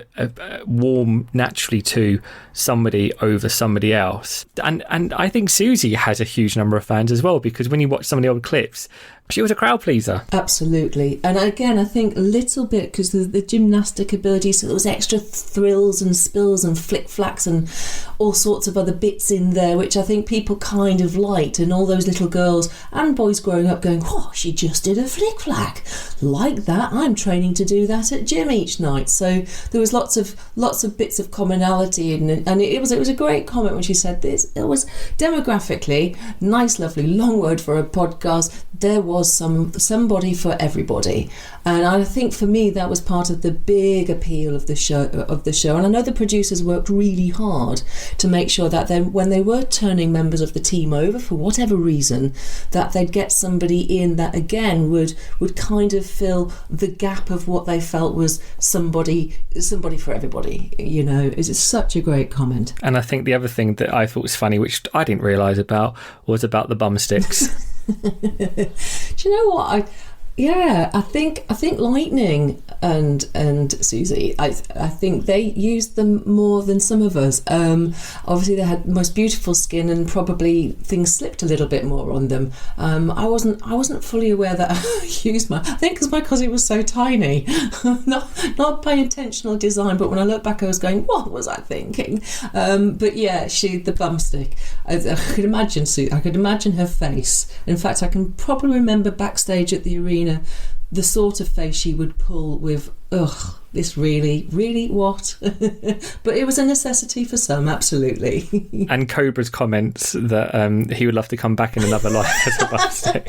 [SPEAKER 2] warm naturally to somebody over somebody else, and I think Suzie has a huge number of fans as well, because when you watch some of the old clips, she was a crowd pleaser.
[SPEAKER 3] Absolutely. And again, I think a little bit because the gymnastic ability, so there was extra thrills and spills and flick-flacks and all sorts of other bits in there, which I think people kind of liked. And all those little girls and boys growing up going, oh, she just did a flick-flack. Like that, I'm training to do that at gym each night. So there was lots of bits of commonality in it. And it was a great comment when she said this. It was demographically, nice, lovely, long word for a podcast. There was somebody for everybody, and I think for me that was part of the big appeal of the show. And I know the producers worked really hard to make sure that then, when they were turning members of the team over for whatever reason, that they'd get somebody in that again would kind of fill the gap of what they felt was somebody for everybody. You know, it's such a great comment.
[SPEAKER 2] And I think the other thing that I thought was funny, which I didn't realise about, was about the bum sticks.
[SPEAKER 3] Do you know what? I think Lightning and Suzie, I think they used them more than some of us. Obviously they had the most beautiful skin, and probably things slipped a little bit more on them. I wasn't fully aware that I used I think because my cousin was so tiny, not by intentional design, but when I look back I was going, what was I thinking? But yeah, the bum stick. I could imagine I could imagine her face. In fact, I can probably remember backstage at the arena the sort of face she would pull with, ugh, this really what? But it was a necessity for some, absolutely.
[SPEAKER 2] And Cobra's comments that he would love to come back in another life as a bum stick.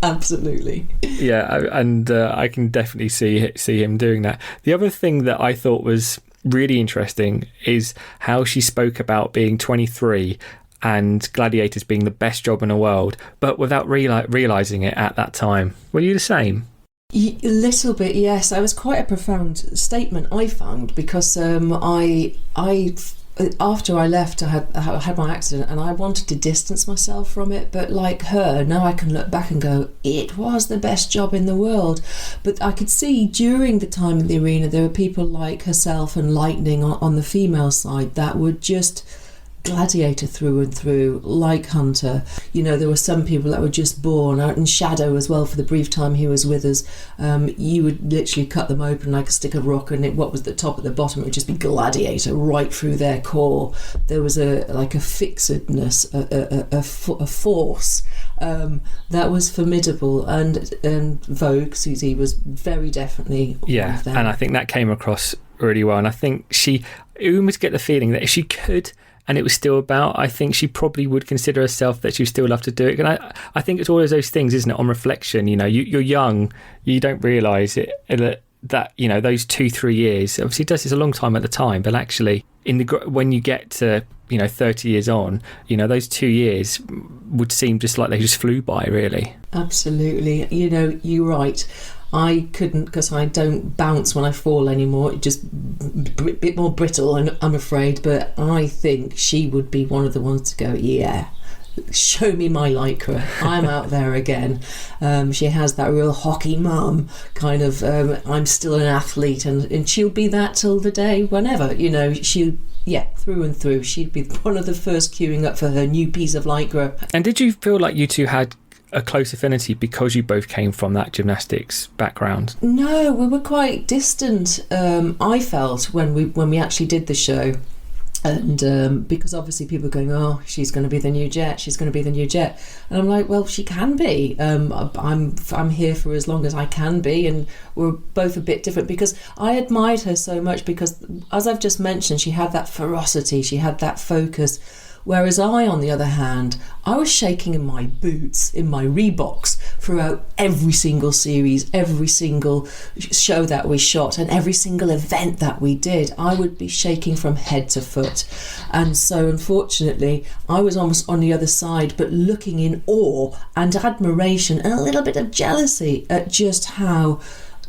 [SPEAKER 3] Absolutely.
[SPEAKER 2] Yeah, and I can definitely see him doing that. The other thing that I thought was really interesting is how she spoke about being 23 and Gladiators being the best job in the world, but without realising it at that time. Were you the same?
[SPEAKER 3] A little bit, yes. It was quite a profound statement, I found, because I after I left, I had my accident and I wanted to distance myself from it, but like her, now I can look back and go, it was the best job in the world. But I could see during the time in the arena there were people like herself and Lightning on the female side that would just Gladiator through and through, like Hunter. You know, there were some people that were just born out in Shadow as well. For the brief time he was with us, you would literally cut them open like a stick of rock, and what was the top at the bottom, it would just be Gladiator right through their core. There was a fixedness, a force that was formidable, and Vogue, Suzie, was very definitely one of them.
[SPEAKER 2] And I think that came across really well, and I think she almost get the feeling that if she could, and it was still about, I think she probably would consider herself that she would still love to do it. And I think it's all of those things, isn't it, on reflection. You know, you're young, you don't realise it, that, you know, those 2-3 years, obviously it is a long time at the time, but actually when you get to, you know, 30 years on, you know, those 2 years would seem just like they just flew by, really.
[SPEAKER 3] Absolutely. You know, you're right. I couldn't, because I don't bounce when I fall anymore. It's just a bit more brittle, I'm afraid. But I think she would be one of the ones to go, yeah, show me my lycra. I'm out there again. She has that real hockey mum kind of, I'm still an athlete, and she'll be that till the day whenever, you know, through and through. She'd be one of the first queuing up for her new piece of lycra.
[SPEAKER 2] And did you feel like you two had a close affinity because you both came from that gymnastics background?
[SPEAKER 3] No, we were quite distant. I felt when we actually did the show, and because obviously people were going, oh, she's going to be the new Jet, and I'm like, well, she can be. I'm here for as long as I can be, and we're both a bit different because I admired her so much because, as I've just mentioned, she had that ferocity, she had that focus. Whereas I, on the other hand, I was shaking in my boots, in my Reeboks, throughout every single series, every single show that we shot, and every single event that we did. I would be shaking from head to foot. And so, unfortunately, I was almost on the other side, but looking in awe and admiration and a little bit of jealousy at just how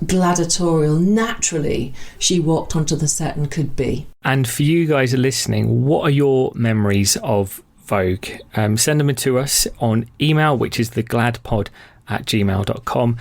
[SPEAKER 3] gladiatorial naturally she walked onto the set and could be.
[SPEAKER 2] And for you guys listening, what are your memories of Vogue? Send them to us on email, which is thegladpod@gmail.com.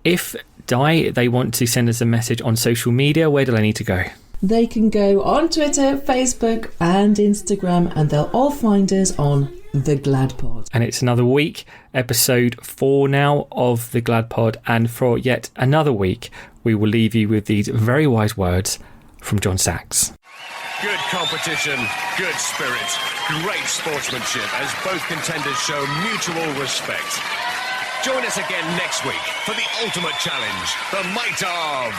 [SPEAKER 2] If they want to send us a message on social media, where do they need to go?
[SPEAKER 3] They can go on Twitter, Facebook and Instagram, and they'll all find us on The Glad Pod.
[SPEAKER 2] And it's another week, episode 4 now of The Glad Pod, and for yet another week we will leave you with these very wise words from John Sachs.
[SPEAKER 10] Good competition, good spirit, great sportsmanship as both contenders show mutual respect. Join us again next week for the ultimate challenge, the might of...